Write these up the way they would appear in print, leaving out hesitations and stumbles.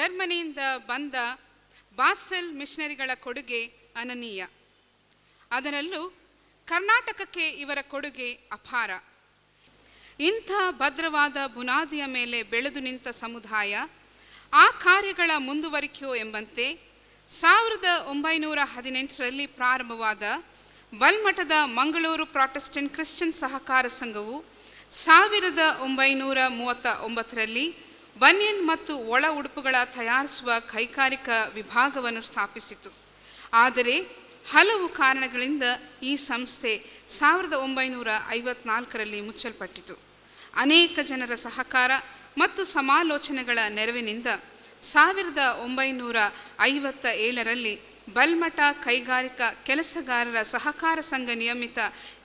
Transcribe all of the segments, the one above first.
ಜರ್ಮನಿಯಿಂದ ಬಂದ ಬಾಸೆಲ್ ಮಿಷನರಿಗಳ ಕೊಡುಗೆ ಅನನೀಯ. ಅದರಲ್ಲೂ ಕರ್ನಾಟಕಕ್ಕೆ ಇವರ ಕೊಡುಗೆ ಅಪಾರ. ಇಂಥ ಭದ್ರವಾದ ಬುನಾದಿಯ ಮೇಲೆ ಬೆಳೆದು ನಿಂತ ಸಮುದಾಯ ಆ ಕಾರ್ಯಗಳ ಮುಂದುವರಿಕೆಯೋ ಎಂಬಂತೆ 1918ರಲ್ಲಿ ಪ್ರಾರಂಭವಾದ ಬಲ್ಮಠದ ಮಂಗಳೂರು ಪ್ರಾಟೆಸ್ಟೆಂಟ್ ಕ್ರಿಶ್ಚಿಯನ್ ಸಹಕಾರ ಸಂಘವು 1939ರಲ್ಲಿ ಬನಿಯನ್ ಮತ್ತು ಒಳ ಉಡುಪುಗಳ ತಯಾರಿಸುವ ಕೈಗಾರಿಕಾ ವಿಭಾಗವನ್ನು ಸ್ಥಾಪಿಸಿತು. ಆದರೆ ಹಲವು ಕಾರಣಗಳಿಂದ ಈ ಸಂಸ್ಥೆ 1954ರಲ್ಲಿ ಮುಚ್ಚಲ್ಪಟ್ಟಿತು. ಅನೇಕ ಜನರ ಸಹಕಾರ ಮತ್ತು ಸಮಾಲೋಚನೆಗಳ ನೆರವಿನಿಂದ 1957ರಲ್ಲಿ ಬಲ್ಮಠ ಕೈಗಾರಿಕಾ ಕೆಲಸಗಾರರ ಸಹಕಾರ ಸಂಘ ನಿಯಮಿತ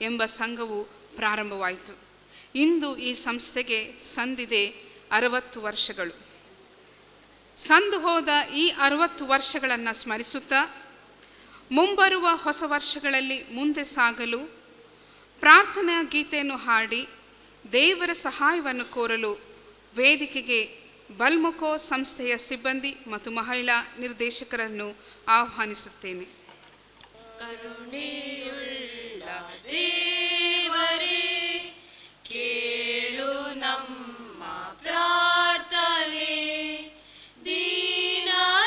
ಎಂಬ ಸಂಘವು ಪ್ರಾರಂಭವಾಯಿತು. ಇಂದು ಈ ಸಂಸ್ಥೆಗೆ ಸಂದಿದೆ 60 ವರ್ಷಗಳು. ಸಂದು ಹೋದ ಈ 60 ವರ್ಷಗಳನ್ನು ಸ್ಮರಿಸುತ್ತಾ ಮುಂಬರುವ ಹೊಸ ವರ್ಷಗಳಲ್ಲಿ ಮುಂದೆ ಸಾಗಲು ಪ್ರಾರ್ಥನಾ ಗೀತೆಯನ್ನು ಹಾಡಿ ದೇವರ ಸಹಾಯವನ್ನು ಕೋರಲು ವೇದಿಕೆಗೆ ಬಲ್ಮುಕೋ ಸಂಸ್ಥೆಯ ಸಿಬ್ಬಂದಿ ಮತ್ತು ಮಹಿಳಾ ನಿರ್ದೇಶಕರನ್ನು ಆಹ್ವಾನಿಸುತ್ತೇನೆ. ಕರುಣೆಯುಳ್ಳ ದೇವರೇ, ಕೇಳು ನಮ್ಮ ಪ್ರಾರ್ಥನೆ, ದೀನರಾಗಿ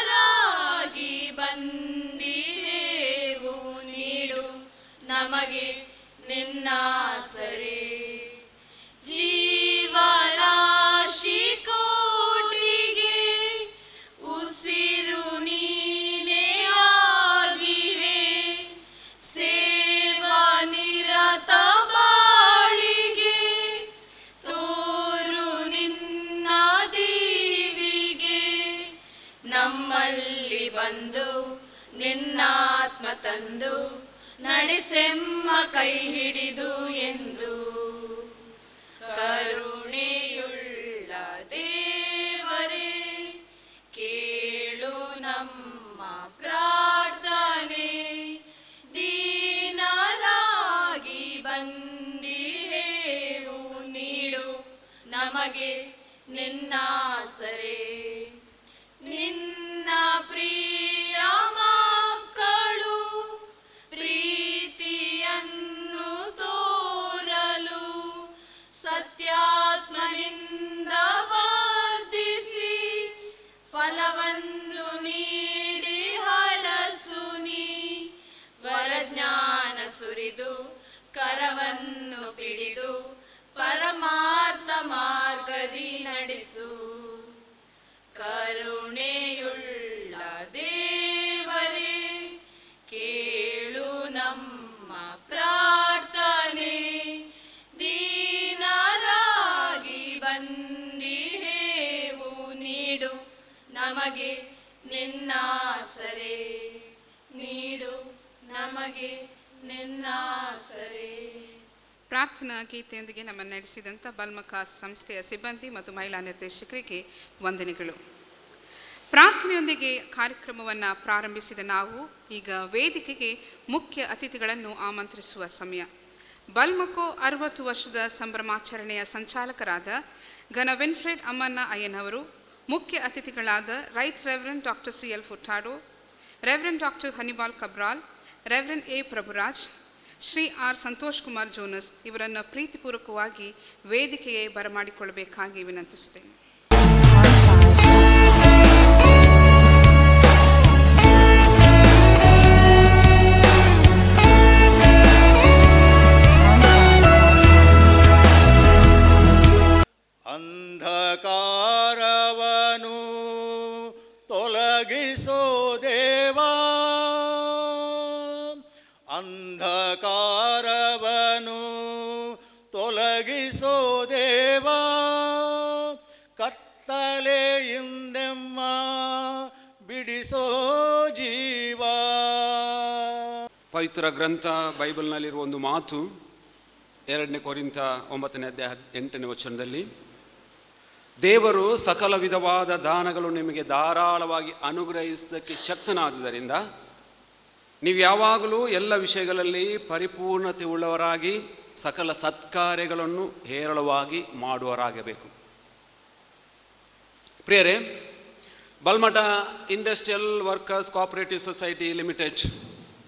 ಬಂದಿಹೇವು, ನೀಡು ನಮಗೆ ನಿನ್ನಾಸರೆ. ಜೀವರಾಶಿ ಕೋಟಿಗೆ ಉಸಿರು ನೀನೇ ಆಗಿವೆ, ಸೇವಾ ನಿರತ ಬಾಳಿಗೆ ತೋರು ನಿನ್ನ ದೀವಿಗೆ. ನಮ್ಮಲ್ಲಿ ಬಂದು ನಿನ್ನಾತ್ಮ ತಂದು ನಡೆಸೆಮ್ಮ ಕೈ ಹಿಡಿದು ಎಂದು. ಕರುಣೆಯುಳ್ಳ ದೇವರೇ, ಕೇಳು ನಮ್ಮ ಪ್ರಾರ್ಥನೆ, ದೀನರಾಗಿ ಬಂದಿಹೇವು, ನೀಡು ನಮಗೆ ನಿನ್ನಾಸರೆ. ನಿನ್ನ ಪ್ರಿಯ ಮಕ್ಕಳು ಪ್ರೀತಿಯನ್ನು ತೋರಲು ಸತ್ಯಾತ್ಮನಿಂದ ವರ್ಧಿಸಿ ಫಲವನ್ನು ನೀಡಿ ಹರಸುನಿ. ವರಜ್ಞಾನ ಸುರಿದು ಕರವನ್ನು ಪಿಡಿದು ಪರಮಾರ್ಥ ಮಾರ್ಗದಿ ನಡೆಸು. ಕರುಣೆಯುಳ್ಳ ದೇವರೇ, ಕೇಳು ನಮ್ಮ ಪ್ರಾರ್ಥನೆ, ದೀನರಾಗಿ ಬಂದಿಹೇವು, ನೀಡು ನಮಗೆ ನಿನ್ನಾಸರೆ. ನೀಡು ನಮಗೆ ನಿನ್ನಾಸರೆ. ಪ್ರಾರ್ಥನಾ ಗೀತೆಯೊಂದಿಗೆ ನಮ್ಮನ್ನು ನಡೆಸಿದಂಥ ಬಲ್ಮಖ ಸಂಸ್ಥೆಯ ಸಿಬ್ಬಂದಿ ಮತ್ತು ಮಹಿಳಾ ನಿರ್ದೇಶಕರಿಗೆ ವಂದನೆಗಳು. ಪ್ರಾರ್ಥನೆಯೊಂದಿಗೆ ಕಾರ್ಯಕ್ರಮವನ್ನು ಪ್ರಾರಂಭಿಸಿದ ನಾವು ಈಗ ವೇದಿಕೆಗೆ ಮುಖ್ಯ ಅತಿಥಿಗಳನ್ನು ಆಮಂತ್ರಿಸುವ ಸಮಯ. ಬಲ್ಮಖೋ 60 ವರ್ಷದ ಸಂಭ್ರಮಾಚರಣೆಯ ಸಂಚಾಲಕರಾದ ಗನ ವಿನ್ಫ್ರೆಡ್ ಅಮ್ಮಣ್ಣ ಅಯ್ಯನವರು, ಮುಖ್ಯ ಅತಿಥಿಗಳಾದ right reverend doctor CL Furtado, reverend doctor Hannibal Cabral, reverend A Prabhuraj, Shri R Santosh Kumar Jonas ಇವರನ್ನು ಪ್ರೀತಿಪೂರ್ವಕವಾಗಿ ವೇದಿಕೆಗೆ ಬರಮಾಡಿಕೊಳ್ಳಬೇಕಾಗಿ ವಿನಂತಿಸುತ್ತೇನೆ. ಅಂಧಕಾರವನು ತೊಲಗಿಸೋ ದೇವಾ, ಅಂಧಕಾರವನು ತೊಲಗಿಸೋ ದೇವಾ, ಕತ್ತಲೆಯಿಂದೆಮ್ಮ ಬಿಡಿಸೋ ಜೀವ. ಪವಿತ್ರ ಗ್ರಂಥ ಬೈಬಲ್ನಲ್ಲಿರುವ ಒಂದು ಮಾತು 2 ಕೊರಿಂಥ 9ನೇ ಅಧ್ಯಾಯ 8ನೇ ವಚನದಲ್ಲಿ, ದೇವರು ಸಕಲ ವಿಧವಾದ ದಾನಗಳು ನಿಮಗೆ ಧಾರಾಳವಾಗಿ ಅನುಗ್ರಹಿಸೋದಕ್ಕೆ ಶಕ್ತನಾದುದರಿಂದ ನೀವು ಯಾವಾಗಲೂ ಎಲ್ಲ ವಿಷಯಗಳಲ್ಲಿ ಪರಿಪೂರ್ಣತೆ ಉಳ್ಳವರಾಗಿ ಸಕಲ ಸತ್ಕಾರ್ಯಗಳನ್ನು ಹೇರಳವಾಗಿ ಮಾಡುವರಾಗಬೇಕು. ಪ್ರಿಯರೇ, Balmatta industrial workers cooperative society limited,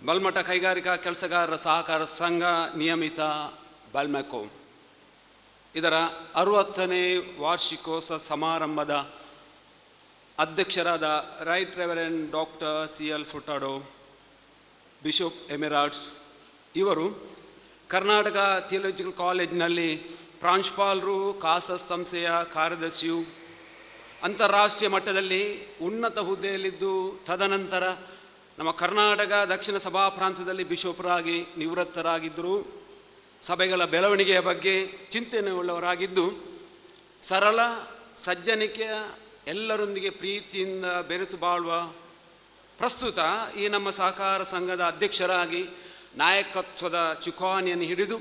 Balmatta ಕೈಗಾರಿಕಾ ಕೆಲಸಗಾರರ ಸಹಕಾರ ಸಂಘ ನಿಯಮಿತ ಬಲ್ಮೆಕೋ, ಇದರ 60ನೇ ವಾರ್ಷಿಕೋತ್ಸವ ಸಮಾರಂಭದ ಅಧ್ಯಕ್ಷರಾದ right reverend doctor CL Furtado, bishop emeritus ಇವರು ಕರ್ನಾಟಕ ಥಿಯಾಲಜಿಕಲ್ ಕಾಲೇಜಿನಲ್ಲಿ ಪ್ರಾಂಶುಪಾಲರು, ಕಾಸಸ್ ಸಂಸ್ಥೆಯ ಕಾರ್ಯದರ್ಶಿಯು, ಅಂತಾರಾಷ್ಟ್ರೀಯ ಮಟ್ಟದಲ್ಲಿ ಉನ್ನತ ಹುದ್ದೆಯಲ್ಲಿದ್ದು ತದನಂತರ ನಮ್ಮ ಕರ್ನಾಟಕ ದಕ್ಷಿಣ ಸಭಾ ಪ್ರಾಂತ್ಯದಲ್ಲಿ ಬಿಷಪ್ರಾಗಿ ನಿವೃತ್ತರಾಗಿದ್ದರು. ಸಭೆಗಳ ಬೆಳವಣಿಗೆಯ ಬಗ್ಗೆ ಚಿಂತನೆಯುಳ್ಳವರಾಗಿದ್ದು ಸರಳ ಸಜ್ಜನಿಕೆಯ ಎಲ್ಲರೊಂದಿಗೆ ಪ್ರೀತಿಯಿಂದ ಬೆರೆತು ಬಾಳುವ ಪ್ರಸ್ತುತ ಈ ನಮ್ಮ ಸಹಕಾರ ಸಂಘದ ಅಧ್ಯಕ್ಷರಾಗಿ ನಾಯಕತ್ವದ ಚುಕ್ಕಾಣಿಯನ್ನು ಹಿಡಿದು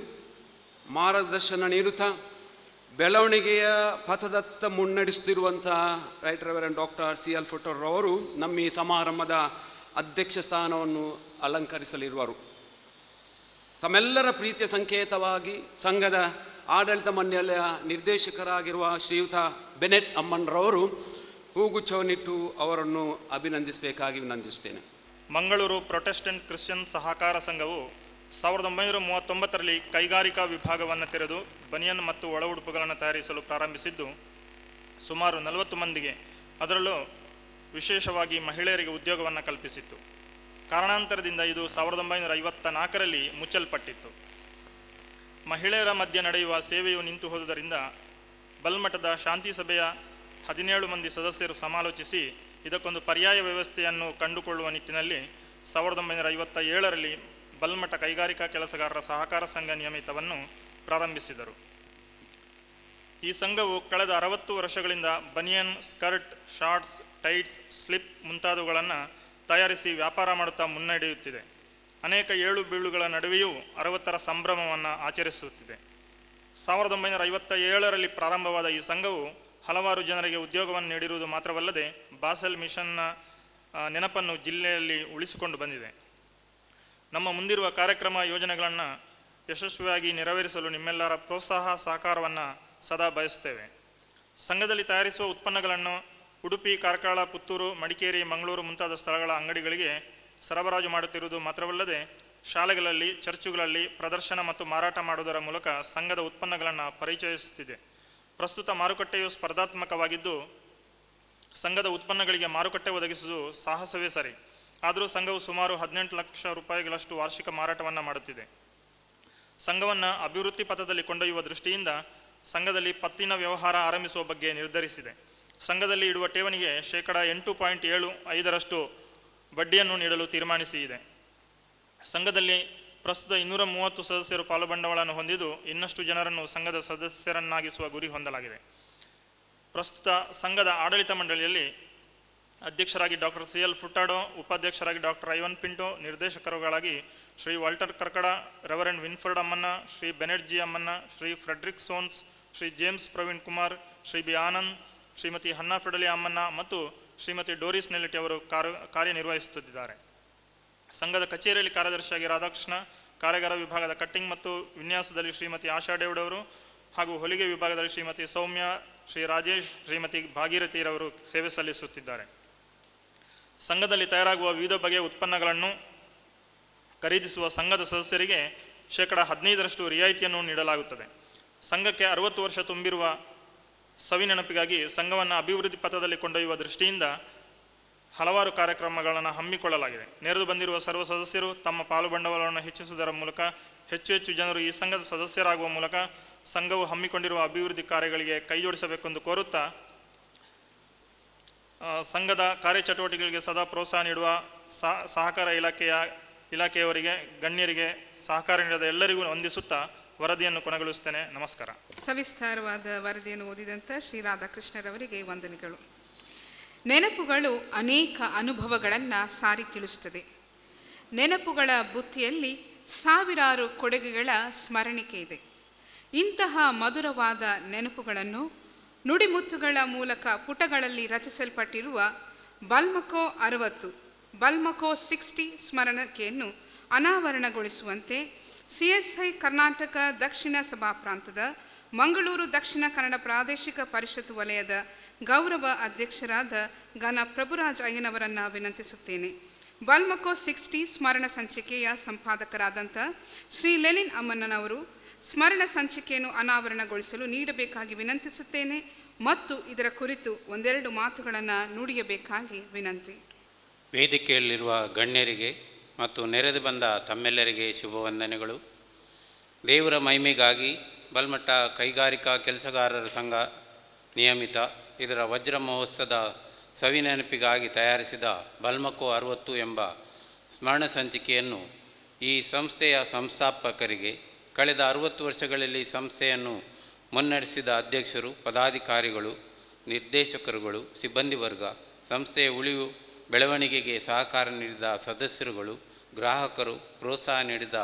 ಮಾರ್ಗದರ್ಶನ ನೀಡುತ್ತಾ ಬೆಳವಣಿಗೆಯ ಪಥದತ್ತ ಮುನ್ನಡೆಸುತ್ತಿರುವಂಥ ರೈಟ್ ರೆವರೆಂಡ್ ಡಾಕ್ಟರ್ CL ಫುಟಾಡೋರವರು ನಮ್ಮ ಈ ಸಮಾರಂಭದ ಅಧ್ಯಕ್ಷ ಸ್ಥಾನವನ್ನು ಅಲಂಕರಿಸಲಿರುವರು. ತಮ್ಮೆಲ್ಲರ ಪ್ರೀತಿಯ ಸಂಕೇತವಾಗಿ ಸಂಘದ ಆಡಳಿತ ಮಂಡಳಿಯ ನಿರ್ದೇಶಕರಾಗಿರುವ ಶ್ರೀಯುತ ಬೆನೆಟ್ ಅಮ್ಮನ್ರವರು ಹೂಗುಚ್ಛವನ್ನಿಟ್ಟು ಅವರನ್ನು ಅಭಿನಂದಿಸಬೇಕಾಗಿ ವಿನಂತಿಸುತ್ತೇನೆ. ಮಂಗಳೂರು ಪ್ರೊಟೆಸ್ಟೆಂಟ್ ಕ್ರಿಶ್ಚಿಯನ್ ಸಹಕಾರ ಸಂಘವು 1939ರಲ್ಲಿ ಕೈಗಾರಿಕಾ ವಿಭಾಗವನ್ನು ತೆರೆದು ಬನಿಯನ್ ಮತ್ತು ಒಳ ಉಡುಪುಗಳನ್ನು ತಯಾರಿಸಲು ಪ್ರಾರಂಭಿಸಿದ್ದು ಸುಮಾರು 40 ಮಂದಿಗೆ, ಅದರಲ್ಲೂ ವಿಶೇಷವಾಗಿ ಮಹಿಳೆಯರಿಗೆ ಉದ್ಯೋಗವನ್ನು ಕಲ್ಪಿಸಿತ್ತು. ಕಾರಣಾಂತರದಿಂದ ಇದು 1954ರಲ್ಲಿ ಮುಚ್ಚಲ್ಪಟ್ಟಿತ್ತು. ಮಹಿಳೆಯರ ಮಧ್ಯೆ ನಡೆಯುವ ಸೇವೆಯು ನಿಂತು ಹೋದುದರಿಂದ ಬಲ್ಮಠದ ಶಾಂತಿ ಸಭೆಯ 17 ಮಂದಿ ಸದಸ್ಯರು ಸಮಾಲೋಚಿಸಿ ಇದಕ್ಕೊಂದು ಪರ್ಯಾಯ ವ್ಯವಸ್ಥೆಯನ್ನು ಕಂಡುಕೊಳ್ಳುವ ನಿಟ್ಟಿನಲ್ಲಿ 1957ರಲ್ಲಿ ಬಲ್ಮಠ ಕೈಗಾರಿಕಾ ಕೆಲಸಗಾರರ ಸಹಕಾರ ಸಂಘ ನಿಯಮಿತವನ್ನು ಪ್ರಾರಂಭಿಸಿದರು. ಈ ಸಂಘವು ಕಳೆದ 60 ವರ್ಷಗಳಿಂದ banian, skirt, shorts, tights, slip ಮುಂತಾದವುಗಳನ್ನು ತಯಾರಿಸಿ ವ್ಯಾಪಾರ ಮಾಡುತ್ತಾ ಮುನ್ನಡೆಯುತ್ತಿದೆ. ಅನೇಕ ಏಳು ಬೀಳುಗಳ ನಡುವೆಯೂ 60ರ ಸಂಭ್ರಮವನ್ನು ಆಚರಿಸುತ್ತಿದೆ. 1957ರಲ್ಲಿ ಪ್ರಾರಂಭವಾದ ಈ ಸಂಘವು ಹಲವಾರು ಜನರಿಗೆ ಉದ್ಯೋಗವನ್ನು ನೀಡಿರುವುದು ಮಾತ್ರವಲ್ಲದೆ ಬಾಸೆಲ್ ಮಿಷನ್ನ ನೆನಪನ್ನು ಜಿಲ್ಲೆಯಲ್ಲಿ ಉಳಿಸಿಕೊಂಡು ಬಂದಿದೆ. ನಮ್ಮ ಮುಂದಿರುವ ಕಾರ್ಯಕ್ರಮ ಯೋಜನೆಗಳನ್ನು ಯಶಸ್ವಿಯಾಗಿ ನೆರವೇರಿಸಲು ನಿಮ್ಮೆಲ್ಲರ ಪ್ರೋತ್ಸಾಹ ಸಹಕಾರವನ್ನು ಸದಾ ಬಯಸುತ್ತೇವೆ. ಸಂಘದಲ್ಲಿ ತಯಾರಿಸುವ ಉತ್ಪನ್ನಗಳನ್ನು ಉಡುಪಿ, ಕಾರ್ಕಳ, ಪುತ್ತೂರು, ಮಡಿಕೇರಿ, ಮಂಗಳೂರು ಮುಂತಾದ ಸ್ಥಳಗಳ ಅಂಗಡಿಗಳಿಗೆ ಸರಬರಾಜು ಮಾಡುತ್ತಿರುವುದು ಮಾತ್ರವಲ್ಲದೆ ಶಾಲೆಗಳಲ್ಲಿ, ಚರ್ಚುಗಳಲ್ಲಿ ಪ್ರದರ್ಶನ ಮತ್ತು ಮಾರಾಟ ಮಾಡುವುದರ ಮೂಲಕ ಸಂಘದ ಉತ್ಪನ್ನಗಳನ್ನು ಪರಿಚಯಿಸುತ್ತಿದೆ. ಪ್ರಸ್ತುತ ಮಾರುಕಟ್ಟೆಯು ಸ್ಪರ್ಧಾತ್ಮಕವಾಗಿದ್ದು ಸಂಘದ ಉತ್ಪನ್ನಗಳಿಗೆ ಮಾರುಕಟ್ಟೆ ಒದಗಿಸುವುದು ಸಾಹಸವೇ ಸರಿ. ಆದರೂ ಸಂಘವು ಸುಮಾರು 18 ಲಕ್ಷ ರೂಪಾಯಿಗಳಷ್ಟು ವಾರ್ಷಿಕ ಮಾರಾಟವನ್ನು ಮಾಡುತ್ತಿದೆ. ಸಂಘವನ್ನು ಅಭಿವೃದ್ಧಿ ಪಥದಲ್ಲಿ ಕೊಂಡೊಯ್ಯುವ ದೃಷ್ಟಿಯಿಂದ ಸಂಘದಲ್ಲಿ ಪತ್ತಿನ ವ್ಯವಹಾರ ಆರಂಭಿಸುವ ಬಗ್ಗೆ ನಿರ್ಧರಿಸಿದೆ. ಸಂಘದಲ್ಲಿ ಇಡುವ ಠೇವಣಿಗೆ ಶೇಕಡ 8.75% ಬಡ್ಡಿಯನ್ನು ನೀಡಲು ತೀರ್ಮಾನಿಸಿದೆ. ಸಂಘದಲ್ಲಿ ಪ್ರಸ್ತುತ 230 ಸದಸ್ಯರು ಪಾಲುಬಂಡವಾಳವನ್ನು ಹೊಂದಿದ್ದು ಇನ್ನಷ್ಟು ಜನರನ್ನು ಸಂಘದ ಸದಸ್ಯರನ್ನಾಗಿಸುವ ಗುರಿ ಹೊಂದಲಾಗಿದೆ. ಪ್ರಸ್ತುತ ಸಂಘದ ಆಡಳಿತ ಮಂಡಳಿಯಲ್ಲಿ ಅಧ್ಯಕ್ಷರಾಗಿ ಡಾಕ್ಟರ್ CL ಫುಟಾಡೋ, ಉಪಾಧ್ಯಕ್ಷರಾಗಿ ಡಾಕ್ಟರ್ ಐವನ್ ಪಿಂಟೋ, ನಿರ್ದೇಶಕರುಗಳಾಗಿ Shri Walter Karkada, reverend Winfred Ammanna, Shri Bennet G Ammanna, Shri Frederick Soans, Shri James Praveen Kumar, Shri B Anand, Shrimati Hannah ಫೆಡಲಿ ಅಮ್ಮನ್ನ ಮತ್ತು ಶ್ರೀಮತಿ ಡೋರಿಸ್ ನೆಲ್ಲಿಟಿ ಅವರು ಕಾರ್ಯನಿರ್ವಹಿಸುತ್ತಿದ್ದಾರೆ. ಸಂಘದ ಕಚೇರಿಯಲ್ಲಿ ಕಾರ್ಯದರ್ಶಿಯಾಗಿ ರಾಧಾಕೃಷ್ಣ, ಕಾರ್ಯಾಗಾರ ವಿಭಾಗದ ಕಟ್ಟಿಂಗ್ ಮತ್ತು ವಿನ್ಯಾಸದಲ್ಲಿ ಶ್ರೀಮತಿ ಆಶಾ ಡೇವ್ಡವರು ಹಾಗೂ ಹೊಲಿಗೆ ವಿಭಾಗದಲ್ಲಿ ಶ್ರೀಮತಿ ಸೌಮ್ಯ, ಶ್ರೀ ರಾಜೇಶ್, ಶ್ರೀಮತಿ ಭಾಗೀರಥಿರವರು ಸೇವೆ ಸಲ್ಲಿಸುತ್ತಿದ್ದಾರೆ. ಸಂಘದಲ್ಲಿ ತಯಾರಾಗುವ ವಿವಿಧ ಬಗೆಯ ಉತ್ಪನ್ನಗಳನ್ನು ಖರೀದಿಸುವ ಸಂಘದ ಸದಸ್ಯರಿಗೆ ಶೇಕಡ 15% ರಿಯಾಯಿತಿಯನ್ನು ನೀಡಲಾಗುತ್ತದೆ. ಸಂಘಕ್ಕೆ 60 ವರ್ಷ ತುಂಬಿರುವ ಸವಿನೆನಪಿಗಾಗಿ ಸಂಘವನ್ನು ಅಭಿವೃದ್ಧಿ ಪಥದಲ್ಲಿ ಕೊಂಡೊಯ್ಯುವ ದೃಷ್ಟಿಯಿಂದ ಹಲವಾರು ಕಾರ್ಯಕ್ರಮಗಳನ್ನು ಹಮ್ಮಿಕೊಳ್ಳಲಾಗಿದೆ. ನೆರೆದು ಬಂದಿರುವ ಸರ್ವ ಸದಸ್ಯರು ತಮ್ಮ ಪಾಲು ಬಂಡವಾಳವನ್ನು ಹೆಚ್ಚಿಸುವುದರ ಮೂಲಕ ಹೆಚ್ಚು ಜನರು ಈ ಸಂಘದ ಸದಸ್ಯರಾಗುವ ಮೂಲಕ ಸಂಘವು ಹಮ್ಮಿಕೊಂಡಿರುವ ಅಭಿವೃದ್ಧಿ ಕಾರ್ಯಗಳಿಗೆ ಕೈಜೋಡಿಸಬೇಕೆಂದು ಕೋರುತ್ತಾ ಸಂಘದ ಕಾರ್ಯಚಟುವಟಿಕೆಗಳಿಗೆ ಸದಾ ಪ್ರೋತ್ಸಾಹ ನೀಡುವ ಸಹಕಾರ ಇಲಾಖೆಯವರಿಗೆ, ಗಣ್ಯರಿಗೆ ಸಹಕಾರ ನೀಡಿದ ಎಲ್ಲರಿಗೂ ವಂದಿಸುತ್ತಾ ವರದಿಯನ್ನು ಕೊನೆಗೊಳಿಸುತ್ತೇನೆ. ನಮಸ್ಕಾರ. ಸವಿಸ್ತಾರವಾದ ವರದಿಯನ್ನು ಓದಿದಂಥ ಶ್ರೀ ರಾಧಾಕೃಷ್ಣರವರಿಗೆ ವಂದನೆಗಳು. ನೆನಪುಗಳು ಅನೇಕ ಅನುಭವಗಳನ್ನು ಸಾರಿ ತಿಳಿಸುತ್ತದೆ. ನೆನಪುಗಳ ಬುತ್ತಿಯಲ್ಲಿ ಸಾವಿರಾರು ಕೊಡುಗೆಗಳ ಸ್ಮರಣಿಕೆ ಇದೆ. ಇಂತಹ ಮಧುರವಾದ ನೆನಪುಗಳನ್ನು ನುಡಿಮುತ್ತುಗಳ ಮೂಲಕ ಪುಟಗಳಲ್ಲಿ ರಚಿಸಲ್ಪಟ್ಟಿರುವ ಬಲ್ಮಕೋ 60, ಬಲ್ಮಕೋ 60 ಸ್ಮರಣಿಕೆಯನ್ನು ಅನಾವರಣಗೊಳಿಸುವಂತೆ CSI ಕರ್ನಾಟಕ ದಕ್ಷಿಣ ಸಭಾ ಪ್ರಾಂತದ ಮಂಗಳೂರು ದಕ್ಷಿಣ ಕನ್ನಡ ಪ್ರಾದೇಶಿಕ ಪರಿಷತ್ತು ವಲಯದ ಗೌರವ ಅಧ್ಯಕ್ಷರಾದ ಗಣ ಪ್ರಭುರಾಜ್ ಅಯ್ಯನವರನ್ನು ವಿನಂತಿಸುತ್ತೇನೆ. ಬಲ್ಮಕೋ 60 ಸ್ಮರಣ ಸಂಚಿಕೆಯ ಸಂಪಾದಕರಾದಂಥ ಶ್ರೀ ಲೆನಿನ್ ಅಮ್ಮಣ್ಣನವರು ಸ್ಮರಣ ಸಂಚಿಕೆಯನ್ನು ಅನಾವರಣಗೊಳಿಸಲು ನೀಡಬೇಕಾಗಿ ವಿನಂತಿಸುತ್ತೇನೆ ಮತ್ತು ಇದರ ಕುರಿತು ಒಂದೆರಡು ಮಾತುಗಳನ್ನು ನುಡಿಯಬೇಕಾಗಿ ವಿನಂತಿ. ವೇದಿಕೆಯಲ್ಲಿರುವ ಗಣ್ಯರಿಗೆ ಮತ್ತು ನೆರೆದು ಬಂದ ತಮ್ಮೆಲ್ಲರಿಗೆ ಶುಭವಂದನೆಗಳು. ದೇವರ ಮಹಿಮೆಗಾಗಿ ಬಲ್ಮಠ ಕೈಗಾರಿಕಾ ಕೆಲಸಗಾರರ ಸಂಘ ನಿಯಮಿತ ಇದರ ವಜ್ರ ಮಹೋತ್ಸವದ ಸವಿನೆನಪಿಗಾಗಿ ತಯಾರಿಸಿದ ಬಲ್ಮಕೋ 60 ಎಂಬ ಸ್ಮರಣ ಸಂಚಿಕೆಯನ್ನು ಈ ಸಂಸ್ಥೆಯ ಸಂಸ್ಥಾಪಕರಿಗೆ, ಕಳೆದ 60 ವರ್ಷಗಳಲ್ಲಿ ಸಂಸ್ಥೆಯನ್ನು ಮುನ್ನಡೆಸಿದ ಅಧ್ಯಕ್ಷರು, ಪದಾಧಿಕಾರಿಗಳು, ನಿರ್ದೇಶಕರುಗಳು, ಸಿಬ್ಬಂದಿ ವರ್ಗ, ಸಂಸ್ಥೆಯ ಉಳಿವು ಬೆಳವಣಿಗೆಗೆ ಸಹಕಾರ ನೀಡಿದ ಸದಸ್ಯರುಗಳು, ಗ್ರಾಹಕರು, ಪ್ರೋತ್ಸಾಹ ನೀಡಿದ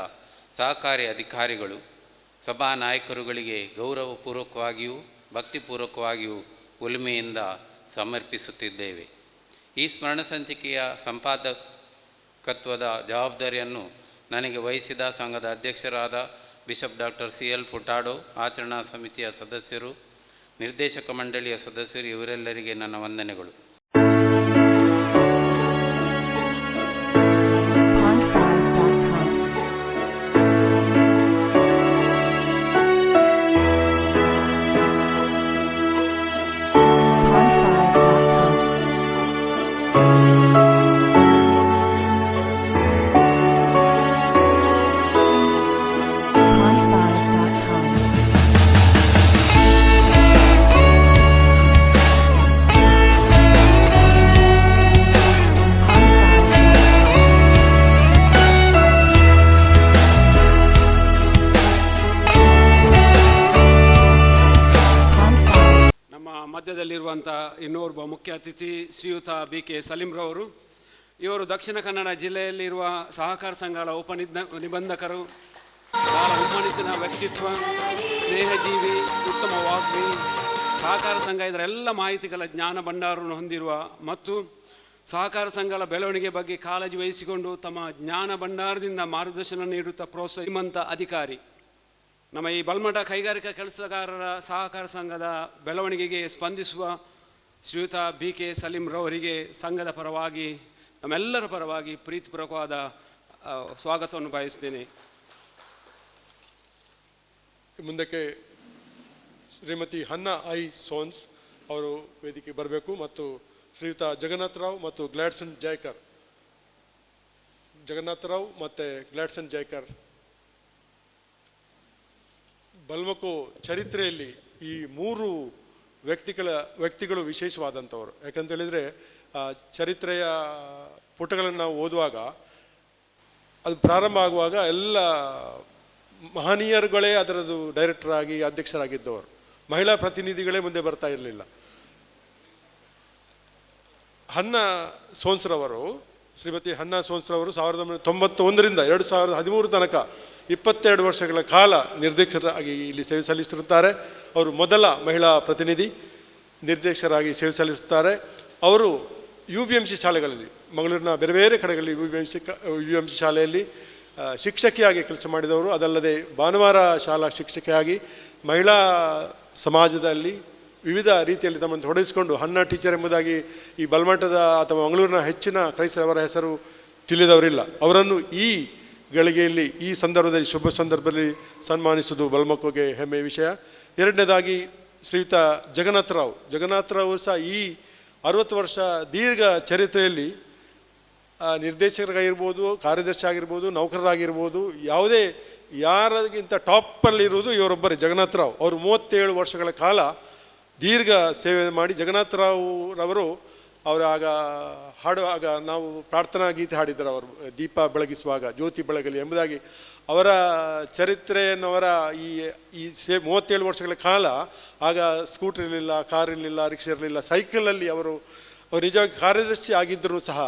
ಸಹಕಾರಿ ಅಧಿಕಾರಿಗಳು, ಸಭಾ ನಾಯಕರುಗಳಿಗೆ ಗೌರವಪೂರ್ವಕವಾಗಿಯೂ ಭಕ್ತಿಪೂರ್ವಕವಾಗಿಯೂ ಉಲ್ಮೆಯಿಂದ ಸಮರ್ಪಿಸುತ್ತಿದ್ದೇವೆ. ಈ ಸ್ಮರಣ ಸಂಚಿಕೆಯ ಸಂಪಾದಕತ್ವದ ಜವಾಬ್ದಾರಿಯನ್ನು ನನಗೆ ವಹಿಸಿದ ಸಂಘದ ಅಧ್ಯಕ್ಷರಾದ ಬಿಷಪ್ ಡಾಕ್ಟರ್ CL ಫುಟಾಡೋ, ಆಚರಣಾ ಸಮಿತಿಯ ಸದಸ್ಯರು, ನಿರ್ದೇಶಕ ಮಂಡಳಿಯ ಸದಸ್ಯರು, ಇವರೆಲ್ಲರಿಗೆ ನನ್ನ ವಂದನೆಗಳು. ಮಧ್ಯದಲ್ಲಿರುವಂಥ ಇನ್ನೋರ್ವ ಮುಖ್ಯ ಅತಿಥಿ ಶ್ರೀಯುತ BK ಸಲೀಂರವರು. ಇವರು ದಕ್ಷಿಣ ಕನ್ನಡ ಜಿಲ್ಲೆಯಲ್ಲಿರುವ ಸಹಕಾರ ಸಂಘಗಳ ನಿಬಂಧಕರು, ಬಹಳ ಹುಮ್ಮನಿಸಿನ ವ್ಯಕ್ತಿತ್ವ, ಸ್ನೇಹಜೀವಿ, ಉತ್ತಮ ವಾಗ್ಮಿ, ಸಹಕಾರ ಸಂಘ ಇದರ ಎಲ್ಲ ಮಾಹಿತಿಗಳ ಜ್ಞಾನ ಭಂಡಾರವನ್ನು ಹೊಂದಿರುವ ಮತ್ತು ಸಹಕಾರ ಸಂಘಗಳ ಬೆಳವಣಿಗೆ ಬಗ್ಗೆ ಕಾಳಜಿ ವಹಿಸಿಕೊಂಡು ತಮ್ಮ ಜ್ಞಾನ ಭಂಡಾರದಿಂದ ಮಾರ್ಗದರ್ಶನ ನೀಡುತ್ತಾ ಪ್ರೋತ್ಸಾಹಿಸುವಂಥ ಅಧಿಕಾರಿ. ನಮ್ಮ ಈ ಬಲ್ಮಠ ಕೈಗಾರಿಕಾ ಕೆಲಸಗಾರರ ಸಹಕಾರ ಸಂಘದ ಬೆಳವಣಿಗೆಗೆ ಸ್ಪಂದಿಸುವ ಶ್ರೀಯುತ BK ಸಲೀಂರವರಿಗೆ ಸಂಘದ ಪರವಾಗಿ, ನಮ್ಮೆಲ್ಲರ ಪರವಾಗಿ ಪ್ರೀತಿಪೂರ್ವಕವಾದ ಸ್ವಾಗತವನ್ನು ಬಯಸ್ತೇನೆ. ಮುಂದಕ್ಕೆ ಶ್ರೀಮತಿ ಹನ್ನಾ ಐ ಸೋನ್ಸ್ ಅವರು ವೇದಿಕೆ ಬರಬೇಕು ಮತ್ತು ಶ್ರೀಯುತ ಜಗನ್ನಾಥರಾವ್ ಮತ್ತು ಗ್ಲಾಡ್ಸನ್ ಜೈಕರ್. ಜಗನ್ನಾಥರಾವ್ ಮತ್ತು ಗ್ಲಾಡ್ಸನ್ ಜೈಕರ್. ಬಲ್ಮಕೋ ಚರಿತ್ರೆಯಲ್ಲಿ ಈ 3 ವ್ಯಕ್ತಿಗಳು ವಿಶೇಷವಾದಂಥವರು. ಯಾಕಂತ ಹೇಳಿದರೆ ಚರಿತ್ರೆಯ ಪುಟಗಳನ್ನು ನಾವು ಓದುವಾಗ, ಅದು ಪ್ರಾರಂಭ ಆಗುವಾಗ ಎಲ್ಲ ಮಹನೀಯರುಗಳೇ ಅದರದ್ದು ಡೈರೆಕ್ಟರ್ ಆಗಿ ಅಧ್ಯಕ್ಷರಾಗಿದ್ದವರು, ಮಹಿಳಾ ಪ್ರತಿನಿಧಿಗಳೇ ಮುಂದೆ ಬರ್ತಾ ಇರಲಿಲ್ಲ. ಹನ್ನಾ ಸೋನ್ಸ್ರವರು, ಶ್ರೀಮತಿ ಹನ್ನಾ ಸೋನ್ಸ್ರವರು 1991ರಿಂದ 2013 ತನಕ 22 ವರ್ಷಗಳ ಕಾಲ ನಿರ್ದೇಶಕರಾಗಿ ಇಲ್ಲಿ ಸೇವೆ ಸಲ್ಲಿಸುತ್ತಾರೆ. ಅವರು ಮೊದಲ ಮಹಿಳಾ ಪ್ರತಿನಿಧಿ ನಿರ್ದೇಶಕರಾಗಿ ಸೇವೆ ಸಲ್ಲಿಸುತ್ತಾರೆ. ಅವರು UBMC ಶಾಲೆಗಳಲ್ಲಿ, ಮಂಗಳೂರಿನ ಬೇರೆ ಬೇರೆ ಕಡೆಗಳಲ್ಲಿ UBMC ಶಾಲೆಯಲ್ಲಿ ಶಿಕ್ಷಕಿಯಾಗಿ ಕೆಲಸ ಮಾಡಿದವರು. ಅದಲ್ಲದೆ ಭಾನುವಾರ ಶಾಲಾ ಶಿಕ್ಷಕಿಯಾಗಿ ಮಹಿಳಾ ಸಮಾಜದಲ್ಲಿ ವಿವಿಧ ರೀತಿಯಲ್ಲಿ ತಮ್ಮನ್ನು ತೊಡಗಿಸಿಕೊಂಡು ಹನ್ನಾ ಟೀಚರ್ ಎಂಬುದಾಗಿ ಈ ಬಲ್ಮಠದ ಅಥವಾ ಮಂಗಳೂರಿನ ಹೆಚ್ಚಿನ ಕ್ರೈಸ್ತರವರ ಹೆಸರು ತಿಳಿದವರಿಲ್ಲ. ಅವರನ್ನು ಈ ಗಳಿಗೆಯಲ್ಲಿ, ಈ ಸಂದರ್ಭದಲ್ಲಿ, ಶುಭ ಸಂದರ್ಭದಲ್ಲಿ ಸನ್ಮಾನಿಸುವುದು ಬಲ್ಮಕೋಗೆ ಹೆಮ್ಮೆಯ ವಿಷಯ. ಎರಡನೇದಾಗಿ ಶ್ರೀಯುತ ಜಗನ್ನಾಥರಾವ್ ಸಹ ಈ 60 ವರ್ಷ ದೀರ್ಘ ಚರಿತ್ರೆಯಲ್ಲಿ ನಿರ್ದೇಶಕರಾಗಿರ್ಬೋದು, ಕಾರ್ಯದರ್ಶಿ ಆಗಿರ್ಬೋದು, ನೌಕರರಾಗಿರ್ಬೋದು, ಯಾವುದೇ ಯಾರಿಗಿಂತ ಟಾಪಲ್ಲಿರುವುದು ಇವರೊಬ್ಬರೇ, ಜಗನ್ನಾಥರಾವ್. ಅವರು 37 ವರ್ಷಗಳ ಕಾಲ ದೀರ್ಘ ಸೇವೆ ಮಾಡಿ, ಜಗನ್ನಾಥರಾವ್ರವರು ಅವರು ಹಾಡುವಾಗ ನಾವು ಪ್ರಾರ್ಥನಾ ಗೀತೆ ಹಾಡಿದ್ದಾರೆ. ಅವರು ದೀಪ ಬೆಳಗಿಸುವಾಗ ಜ್ಯೋತಿ ಬೆಳಗಲಿ ಎಂಬುದಾಗಿ ಅವರ ಚರಿತ್ರೆಯನ್ನು, ಅವರ ಈ 37 ವರ್ಷಗಳ ಕಾಲ, ಆಗ ಸ್ಕೂಟರ್ ಇರಲಿಲ್ಲ, ಕಾರ್ ಇರಲಿಲ್ಲ, ರಿಕ್ಷಾ ಇರಲಿಲ್ಲ, ಸೈಕಲಲ್ಲಿ ಅವರು ನಿಜವಾಗಿ ಕಾರ್ಯದರ್ಶಿ ಆಗಿದ್ದರೂ ಸಹ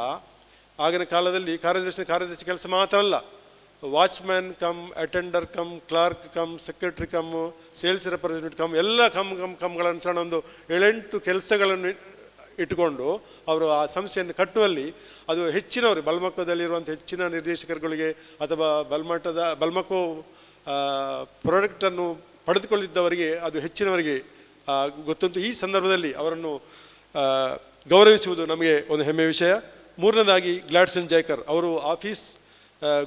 ಆಗಿನ ಕಾಲದಲ್ಲಿ ಕಾರ್ಯದರ್ಶಿ ಕೆಲಸ ಮಾತ್ರ ಅಲ್ಲ, watchman come, attender come, Clarke come, secretary come, sales representative come, ಎಲ್ಲ ಕಮ್ಗಳನ್ನು ಸಣ್ಣ ಒಂದು 7-8 ಕೆಲಸಗಳನ್ನು ಇಟ್ಟುಕೊಂಡು ಅವರು ಆ ಸಂಸ್ಥೆಯನ್ನು ಕಟ್ಟುವಲ್ಲಿ ಅದು ಹೆಚ್ಚಿನವರು, ಬಲ್ಮಕೋದಲ್ಲಿರುವಂಥ ಹೆಚ್ಚಿನ ನಿರ್ದೇಶಕರುಗಳಿಗೆ ಅಥವಾ ಬಲ್ಮಕೋ ಪ್ರಾಡಕ್ಟನ್ನು ಪಡೆದುಕೊಳ್ಳಿದ್ದವರಿಗೆ ಅದು ಹೆಚ್ಚಿನವರಿಗೆ ಗೊತ್ತುಂಟು. ಈ ಸಂದರ್ಭದಲ್ಲಿ ಅವರನ್ನು ಗೌರವಿಸುವುದು ನಮಗೆ ಒಂದು ಹೆಮ್ಮೆಯ ವಿಷಯ. ಮೂರನೇದಾಗಿ ಗ್ಲಾಡ್ಸನ್ ಜೈಕರ್ ಅವರು ಆಫೀಸ್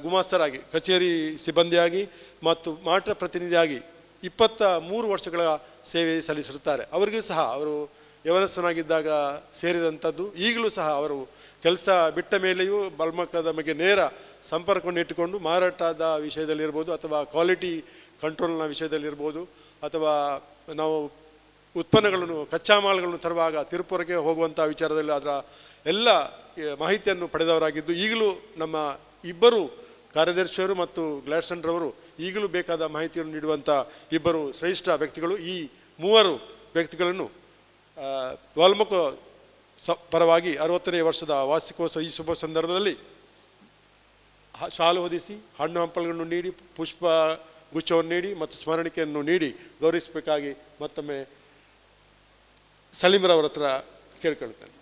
ಗುಮಾಸ್ತರಾಗಿ, ಕಚೇರಿ ಸಿಬ್ಬಂದಿಯಾಗಿ ಮತ್ತು ಮಾಟ ಪ್ರತಿನಿಧಿಯಾಗಿ 23 ವರ್ಷಗಳ ಸೇವೆ ಸಲ್ಲಿಸಿರುತ್ತಾರೆ. ಅವರಿಗೂ ಸಹ ಅವರು ಯವನಸ್ಥನಾಗಿದ್ದಾಗ ಸೇರಿದಂಥದ್ದು. ಈಗಲೂ ಸಹ ಅವರು ಕೆಲಸ ಬಿಟ್ಟ ಮೇಲೆಯೂ ಬಲ್ಮಕ್ಕದ ಬಗ್ಗೆ ನೇರ ಸಂಪರ್ಕವನ್ನು ಇಟ್ಟುಕೊಂಡು ಮಾರಾಟದ ವಿಷಯದಲ್ಲಿರ್ಬೋದು, ಅಥವಾ ಕ್ವಾಲಿಟಿ ಕಂಟ್ರೋಲ್ನ ವಿಷಯದಲ್ಲಿರ್ಬೋದು, ಅಥವಾ ನಾವು ಉತ್ಪನ್ನಗಳನ್ನು ಕಚ್ಚಾ ಮಾಲ್ಗಳನ್ನು ತರುವಾಗ ತಿರುಪುರಕ್ಕೆ ಹೋಗುವಂಥ ವಿಚಾರದಲ್ಲಿ ಅದರ ಎಲ್ಲ ಮಾಹಿತಿಯನ್ನು ಪಡೆದವರಾಗಿದ್ದು, ಈಗಲೂ ನಮ್ಮ ಇಬ್ಬರು ಕಾರ್ಯದರ್ಶಿಯವರು ಮತ್ತು ಗ್ಲಾಡ್ಸನ್ರವರು ಈಗಲೂ ಬೇಕಾದ ಮಾಹಿತಿಯನ್ನು ನೀಡುವಂಥ ಇಬ್ಬರು ಶ್ರೇಷ್ಠ ವ್ಯಕ್ತಿಗಳು. ಈ 3 ವ್ಯಕ್ತಿಗಳನ್ನು ವಾಲ್ಮೀಕಿ ಪರವಾಗಿ 60ನೇ ವರ್ಷದ ವಾರ್ಷಿಕೋತ್ಸವ ಈ ಶುಭ ಸಂದರ್ಭದಲ್ಲಿ ಶಾಲು ಹೊದಿಸಿ, ಹಣ್ಣು ಹಂಪಲುಗಳನ್ನು ನೀಡಿ, ಪುಷ್ಪ ಗುಚ್ಛವನ್ನು ನೀಡಿ ಮತ್ತು ಸ್ಮರಣಿಕೆಯನ್ನು ನೀಡಿ ಗೌರವಿಸಬೇಕಾಗಿ ಮತ್ತೊಮ್ಮೆ ಸಲೀಮ್ರವರ ಹತ್ರ ಕೇಳ್ಕೊಳ್ತೇನೆ.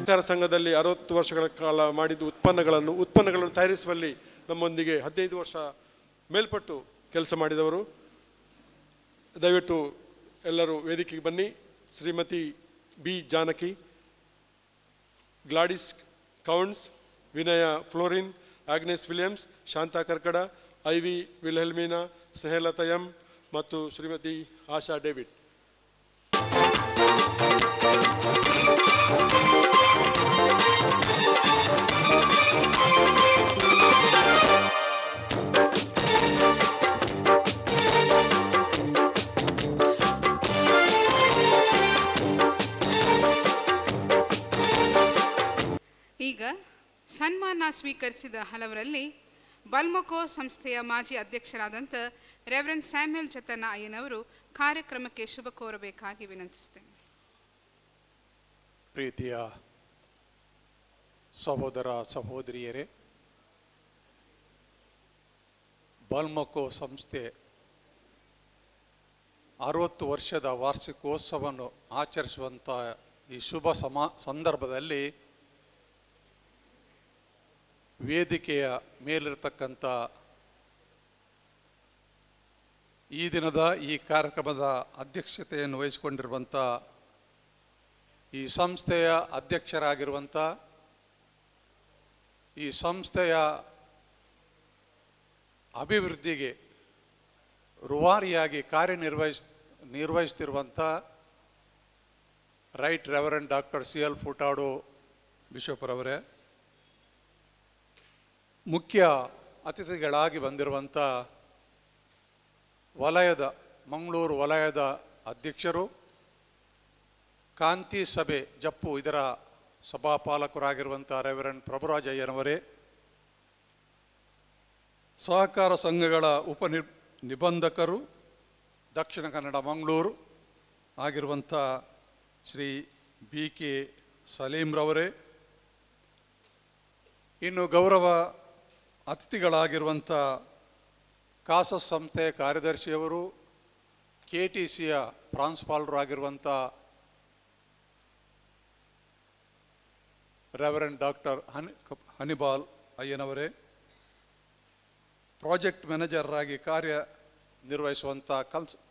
ಸಹಕಾರ ಸಂಘದಲ್ಲಿ 60 ವರ್ಷಗಳ ಕಾಲ ಮಾಡಿದ ಉತ್ಪನ್ನಗಳನ್ನು ತಯಾರಿಸುವಲ್ಲಿ ನಮ್ಮೊಂದಿಗೆ 15 ವರ್ಷ ಮೇಲ್ಪಟ್ಟು ಕೆಲಸ ಮಾಡಿದವರು. ದಯವಿಟ್ಟು ಎಲ್ಲರೂ ವೇದಿಕೆಗೆ ಬನ್ನಿ. ಶ್ರೀಮತಿ ಬಿ ಜಾನಕಿ, ಗ್ಲಾಡಿಸ್ ಕೌಂಡ್ಸ್, ವಿನಯ ಫ್ಲೋರಿನ್, ಆಗ್ನೆಸ್ ವಿಲಿಯಮ್ಸ್, ಶಾಂತಾ ಕರ್ಕಡ, ಐವಿ ವಿಲ್ಹೆಲ್ಮೀನಾ, ಸ್ನೇಹಲತಾ ಎಂ ಮತ್ತು ಶ್ರೀಮತಿ ಆಶಾ ಡೇವಿಡ್. ಈಗ ಸನ್ಮಾನ ಸ್ವೀಕರಿಸಿದ ಹಲವರಲ್ಲಿ ಬಲ್ಮಕೋ ಸಂಸ್ಥೆಯ ಮಾಜಿ ಅಧ್ಯಕ್ಷರಾದಂಥ ರೆವರೆಂಡ್ ಸ್ಯಾಮ್ಯುಯಲ್ ಜತನ ಅಯ್ಯನವರು ಕಾರ್ಯಕ್ರಮಕ್ಕೆ ಶುಭ ಕೋರಬೇಕಾಗಿ ವಿನಂತಿಸುತ್ತೇನೆ. ಪ್ರೀತಿಯ ಸಹೋದರ ಸಹೋದರಿಯರೇ, ಬಲ್ಮಕೋ ಸಂಸ್ಥೆ 60 ವರ್ಷದ ವಾರ್ಷಿಕೋತ್ಸವವನ್ನು ಆಚರಿಸುವಂಥ ಈ ಶುಭ ಸಂದರ್ಭದಲ್ಲಿ ವೇದಿಕೆಯ ಮೇಲಿರತಕ್ಕಂಥ ಈ ದಿನದ ಈ ಕಾರ್ಯಕ್ರಮದ ಅಧ್ಯಕ್ಷತೆಯನ್ನು ವಹಿಸಿಕೊಂಡಿರುವಂಥ ಈ ಸಂಸ್ಥೆಯ ಅಧ್ಯಕ್ಷರಾಗಿರುವಂಥ, ಈ ಸಂಸ್ಥೆಯ ಅಭಿವೃದ್ಧಿಗೆ ರೂವಾರಿಯಾಗಿ ನಿರ್ವಹಿಸ್ತಿರುವಂಥ right reverend doctor CL Furtado ಬಿಷಪ್ರವರೇ, ಮುಖ್ಯ ಅತಿಥಿಗಳಾಗಿ ಬಂದಿರುವಂಥ ಮಂಗಳೂರು ವಲಯದ ಅಧ್ಯಕ್ಷರು, ಕಾಂತಿ ಸಭೆ ಜಪ್ಪು ಇದರ ಸಭಾಪಾಲಕರಾಗಿರುವಂಥ ರೆವರೆಂಡ್ ಪ್ರಭುರಾಜ್ ಅಯ್ಯನವರೇ, ಸಹಕಾರ ಸಂಘಗಳ ನಿಬಂಧಕರು ದಕ್ಷಿಣ ಕನ್ನಡ ಮಂಗಳೂರು ಆಗಿರುವಂಥ ಶ್ರೀ BK ಸಲೀಮ್ರವರೇ, ಇನ್ನು ಗೌರವ ಅತಿಥಿಗಳಾಗಿರುವಂಥ ಕಾಸಸ್ ಸಂಸ್ಥೆಯ ಕಾರ್ಯದರ್ಶಿಯವರು, KTCಯ ಪ್ರಾಂಶುಪಾಲರು ಆಗಿರುವಂಥ ರೆವರೆಂಡ್ ಡಾಕ್ಟರ್ ಹನಿಬಾಲ್ ಅಯ್ಯನವರೇ, ಪ್ರಾಜೆಕ್ಟ್ ಮ್ಯಾನೇಜರ್ ಆಗಿ ನಿರ್ವಹಿಸುವಂಥ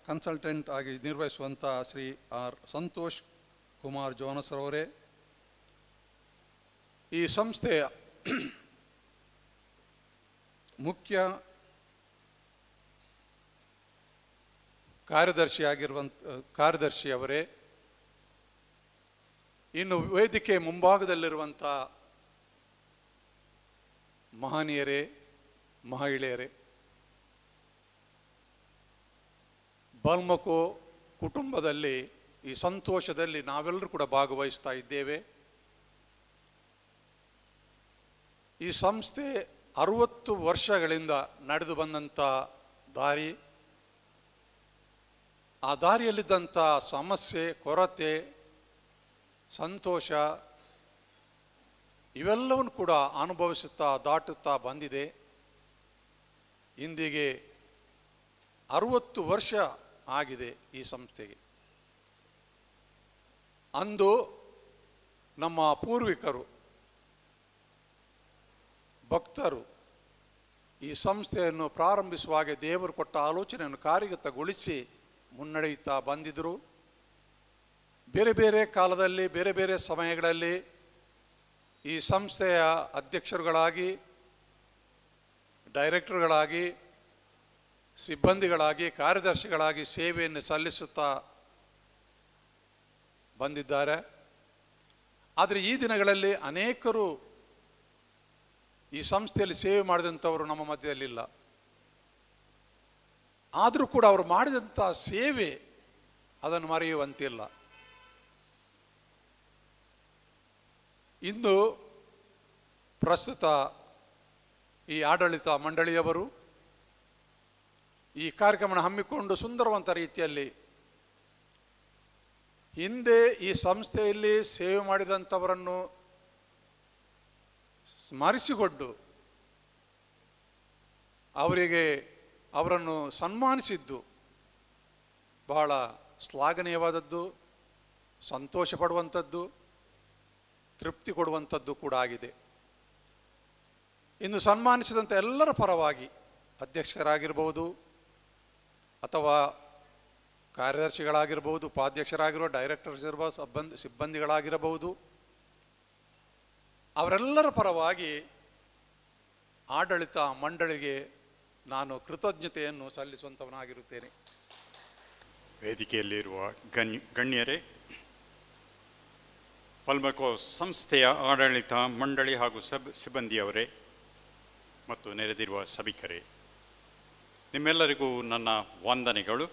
ಕನ್ಸಲ್ಟೆಂಟ್ ಆಗಿ ನಿರ್ವಹಿಸುವಂಥ ಶ್ರೀ R ಸಂತೋಷ್ ಕುಮಾರ್ ಜೋನಸ್ರವರೇ, ಈ ಸಂಸ್ಥೆಯ ಮುಖ್ಯ ಕಾರ್ಯದರ್ಶಿಯವರೇ, ಇನ್ನು ವೇದಿಕೆ ಮುಂಭಾಗದಲ್ಲಿರುವಂಥ ಮಹನೀಯರೇ, ಮಹಿಳೆಯರೇ, ಬಲ್ಮಕೋ ಕುಟುಂಬದಲ್ಲಿ ಈ ಸಂತೋಷದಲ್ಲಿ ನಾವೆಲ್ಲರೂ ಕೂಡ ಭಾಗವಹಿಸ್ತಾ ಇದ್ದೇವೆ. ಈ ಸಂಸ್ಥೆ 60 ವರ್ಷಗಳಿಂದ ನಡೆದು ಬಂದಂಥ ದಾರಿ, ಆ ದಾರಿಯಲ್ಲಿದ್ದಂಥ ಸಮಸ್ಯೆ, ಕೊರತೆ, ಸಂತೋಷ ಇವೆಲ್ಲವನ್ನು ಕೂಡ ಅನುಭವಿಸುತ್ತಾ ದಾಟುತ್ತಾ ಬಂದಿದೆ. ಇಂದಿಗೆ 60 ವರ್ಷ ಆಗಿದೆ ಈ ಸಂಸ್ಥೆಗೆ. ಅಂದು ನಮ್ಮ ಪೂರ್ವಿಕರು, ಭಕ್ತರು ಈ ಸಂಸ್ಥೆಯನ್ನು ಪ್ರಾರಂಭಿಸುವಾಗೆ ದೇವರು ಕೊಟ್ಟ ಆಲೋಚನೆಯನ್ನು ಕಾರ್ಯಗತಗೊಳಿಸಿ ಮುನ್ನಡೆಯುತ್ತಾ ಬಂದಿದ್ದರು. ಬೇರೆ ಬೇರೆ ಕಾಲದಲ್ಲಿ, ಬೇರೆ ಬೇರೆ ಸಮಯಗಳಲ್ಲಿ ಈ ಸಂಸ್ಥೆಯ ಅಧ್ಯಕ್ಷರುಗಳಾಗಿ, ಡೈರೆಕ್ಟರ್ಗಳಾಗಿ, ಸಿಬ್ಬಂದಿಗಳಾಗಿ, ಕಾರ್ಯದರ್ಶಿಗಳಾಗಿ ಸೇವೆಯನ್ನು ಸಲ್ಲಿಸುತ್ತಾ ಬಂದಿದ್ದಾರೆ. ಆದರೆ ಈ ದಿನಗಳಲ್ಲಿ ಅನೇಕರು ಈ ಸಂಸ್ಥೆಯಲ್ಲಿ ಸೇವೆ ಮಾಡಿದಂಥವರು ನಮ್ಮ ಮಧ್ಯದಲ್ಲಿಲ್ಲ. ಆದರೂ ಕೂಡ ಅವರು ಮಾಡಿದಂಥ ಸೇವೆ ಅದನ್ನು ಮರೆಯುವಂತಿಲ್ಲ. ಇಂದು ಪ್ರಸ್ತುತ ಈ ಆಡಳಿತ ಮಂಡಳಿಯವರು ಈ ಕಾರ್ಯಕ್ರಮ ಹಮ್ಮಿಕೊಂಡು ಸುಂದರವಂತ ರೀತಿಯಲ್ಲಿ ಹಿಂದೆ ಈ ಸಂಸ್ಥೆಯಲ್ಲಿ ಸೇವೆ ಮಾಡಿದಂಥವರನ್ನು ಸ್ಮರಿಸಿಕೊಂಡು ಅವರನ್ನು ಸನ್ಮಾನಿಸಿದ್ದು ಬಹಳ ಶ್ಲಾಘನೀಯವಾದದ್ದು, ಸಂತೋಷ ಪಡುವಂಥದ್ದು, ತೃಪ್ತಿ ಕೊಡುವಂಥದ್ದು ಕೂಡ ಆಗಿದೆ. ಇನ್ನು ಸನ್ಮಾನಿಸಿದಂಥ ಎಲ್ಲರ ಪರವಾಗಿ ಅಧ್ಯಕ್ಷರಾಗಿರ್ಬೋದು, ಅಥವಾ ಕಾರ್ಯದರ್ಶಿಗಳಾಗಿರ್ಬೋದು, ಉಪಾಧ್ಯಕ್ಷರಾಗಿರ್ಬೋದು, ಡೈರೆಕ್ಟರ್ಸ್ ಇರ್ಬೋದು, ಸಿಬ್ಬಂದಿಗಳಾಗಿರಬಹುದು, ಅವರೆಲ್ಲರ ಪರವಾಗಿ ಆಡಳಿತ ಮಂಡಳಿಗೆ ನಾನು ಕೃತಜ್ಞತೆಯನ್ನು ಸಲ್ಲಿಸುವಂಥವನಾಗಿರುತ್ತೇನೆ. ವೇದಿಕೆಯಲ್ಲಿರುವ ಗಣ್ಯರೇ, ಬಲ್ಮಕೋ ಸಂಸ್ಥೆಯ ಆಡಳಿತ ಮಂಡಳಿ ಹಾಗೂ ಸಿಬ್ಬಂದಿಯವರೇ ಮತ್ತು ನೆರೆದಿರುವ ಸಭಿಕರೇ, ನಿಮ್ಮೆಲ್ಲರಿಗೂ ನನ್ನ ವಂದನೆಗಳು.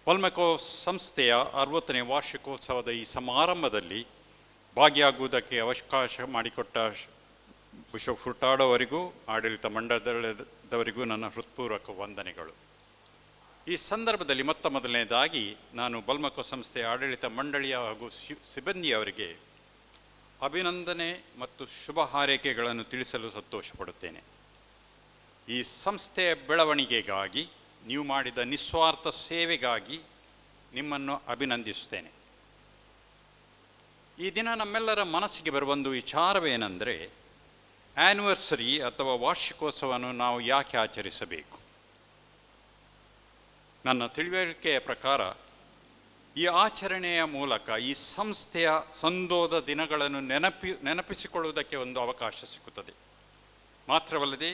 ಬಲ್ಮಕೋ ಸಂಸ್ಥೆಯ 60ನೇ ವಾರ್ಷಿಕೋತ್ಸವದ ಈ ಸಮಾರಂಭದಲ್ಲಿ ಭಾಗಿಯಾಗುವುದಕ್ಕೆ ಅವಕಾಶ ಮಾಡಿಕೊಟ್ಟ ಬಿಷಪ್ ಫುರ್ಟಾಡೋ ಅವರಿಗೂ ಆಡಳಿತ ಮಂಡಳದವರಿಗೂ ನನ್ನ ಹೃತ್ಪೂರ್ವಕ ವಂದನೆಗಳು. ಈ ಸಂದರ್ಭದಲ್ಲಿ ಮೊದಲನೇದಾಗಿ ನಾನು ಬಲ್ಮಕೋ ಸಂಸ್ಥೆಯ ಆಡಳಿತ ಮಂಡಳಿಯ ಹಾಗೂ ಸಿಬ್ಬಂದಿಯವರಿಗೆ ಅಭಿನಂದನೆ ಮತ್ತು ಶುಭ ಹಾರೈಕೆಗಳನ್ನು ತಿಳಿಸಲು ಸಂತೋಷಪಡುತ್ತೇನೆ. ಈ ಸಂಸ್ಥೆಯ ಬೆಳವಣಿಗೆಗಾಗಿ ನೀವು ಮಾಡಿದ ನಿಸ್ವಾರ್ಥ ಸೇವೆಗಾಗಿ ನಿಮ್ಮನ್ನು ಅಭಿನಂದಿಸುತ್ತೇನೆ. ಈ ದಿನ ನಮ್ಮೆಲ್ಲರ ಮನಸ್ಸಿಗೆ ಬರುವ ಒಂದು ವಿಚಾರವೇನೆಂದರೆ, ಆ್ಯನಿವರ್ಸರಿ ಅಥವಾ ವಾರ್ಷಿಕೋತ್ಸವವನ್ನು ನಾವು ಯಾಕೆ ಆಚರಿಸಬೇಕು? ನನ್ನ ತಿಳುವಳಿಕೆಯ ಪ್ರಕಾರ ಈ ಆಚರಣೆಯ ಮೂಲಕ ಈ ಸಂಸ್ಥೆಯ ಸಂದೋದ ದಿನಗಳನ್ನು ನೆನಪಿಸಿಕೊಳ್ಳುವುದಕ್ಕೆ ಒಂದು ಅವಕಾಶ ಸಿಗುತ್ತದೆ. ಮಾತ್ರವಲ್ಲದೆ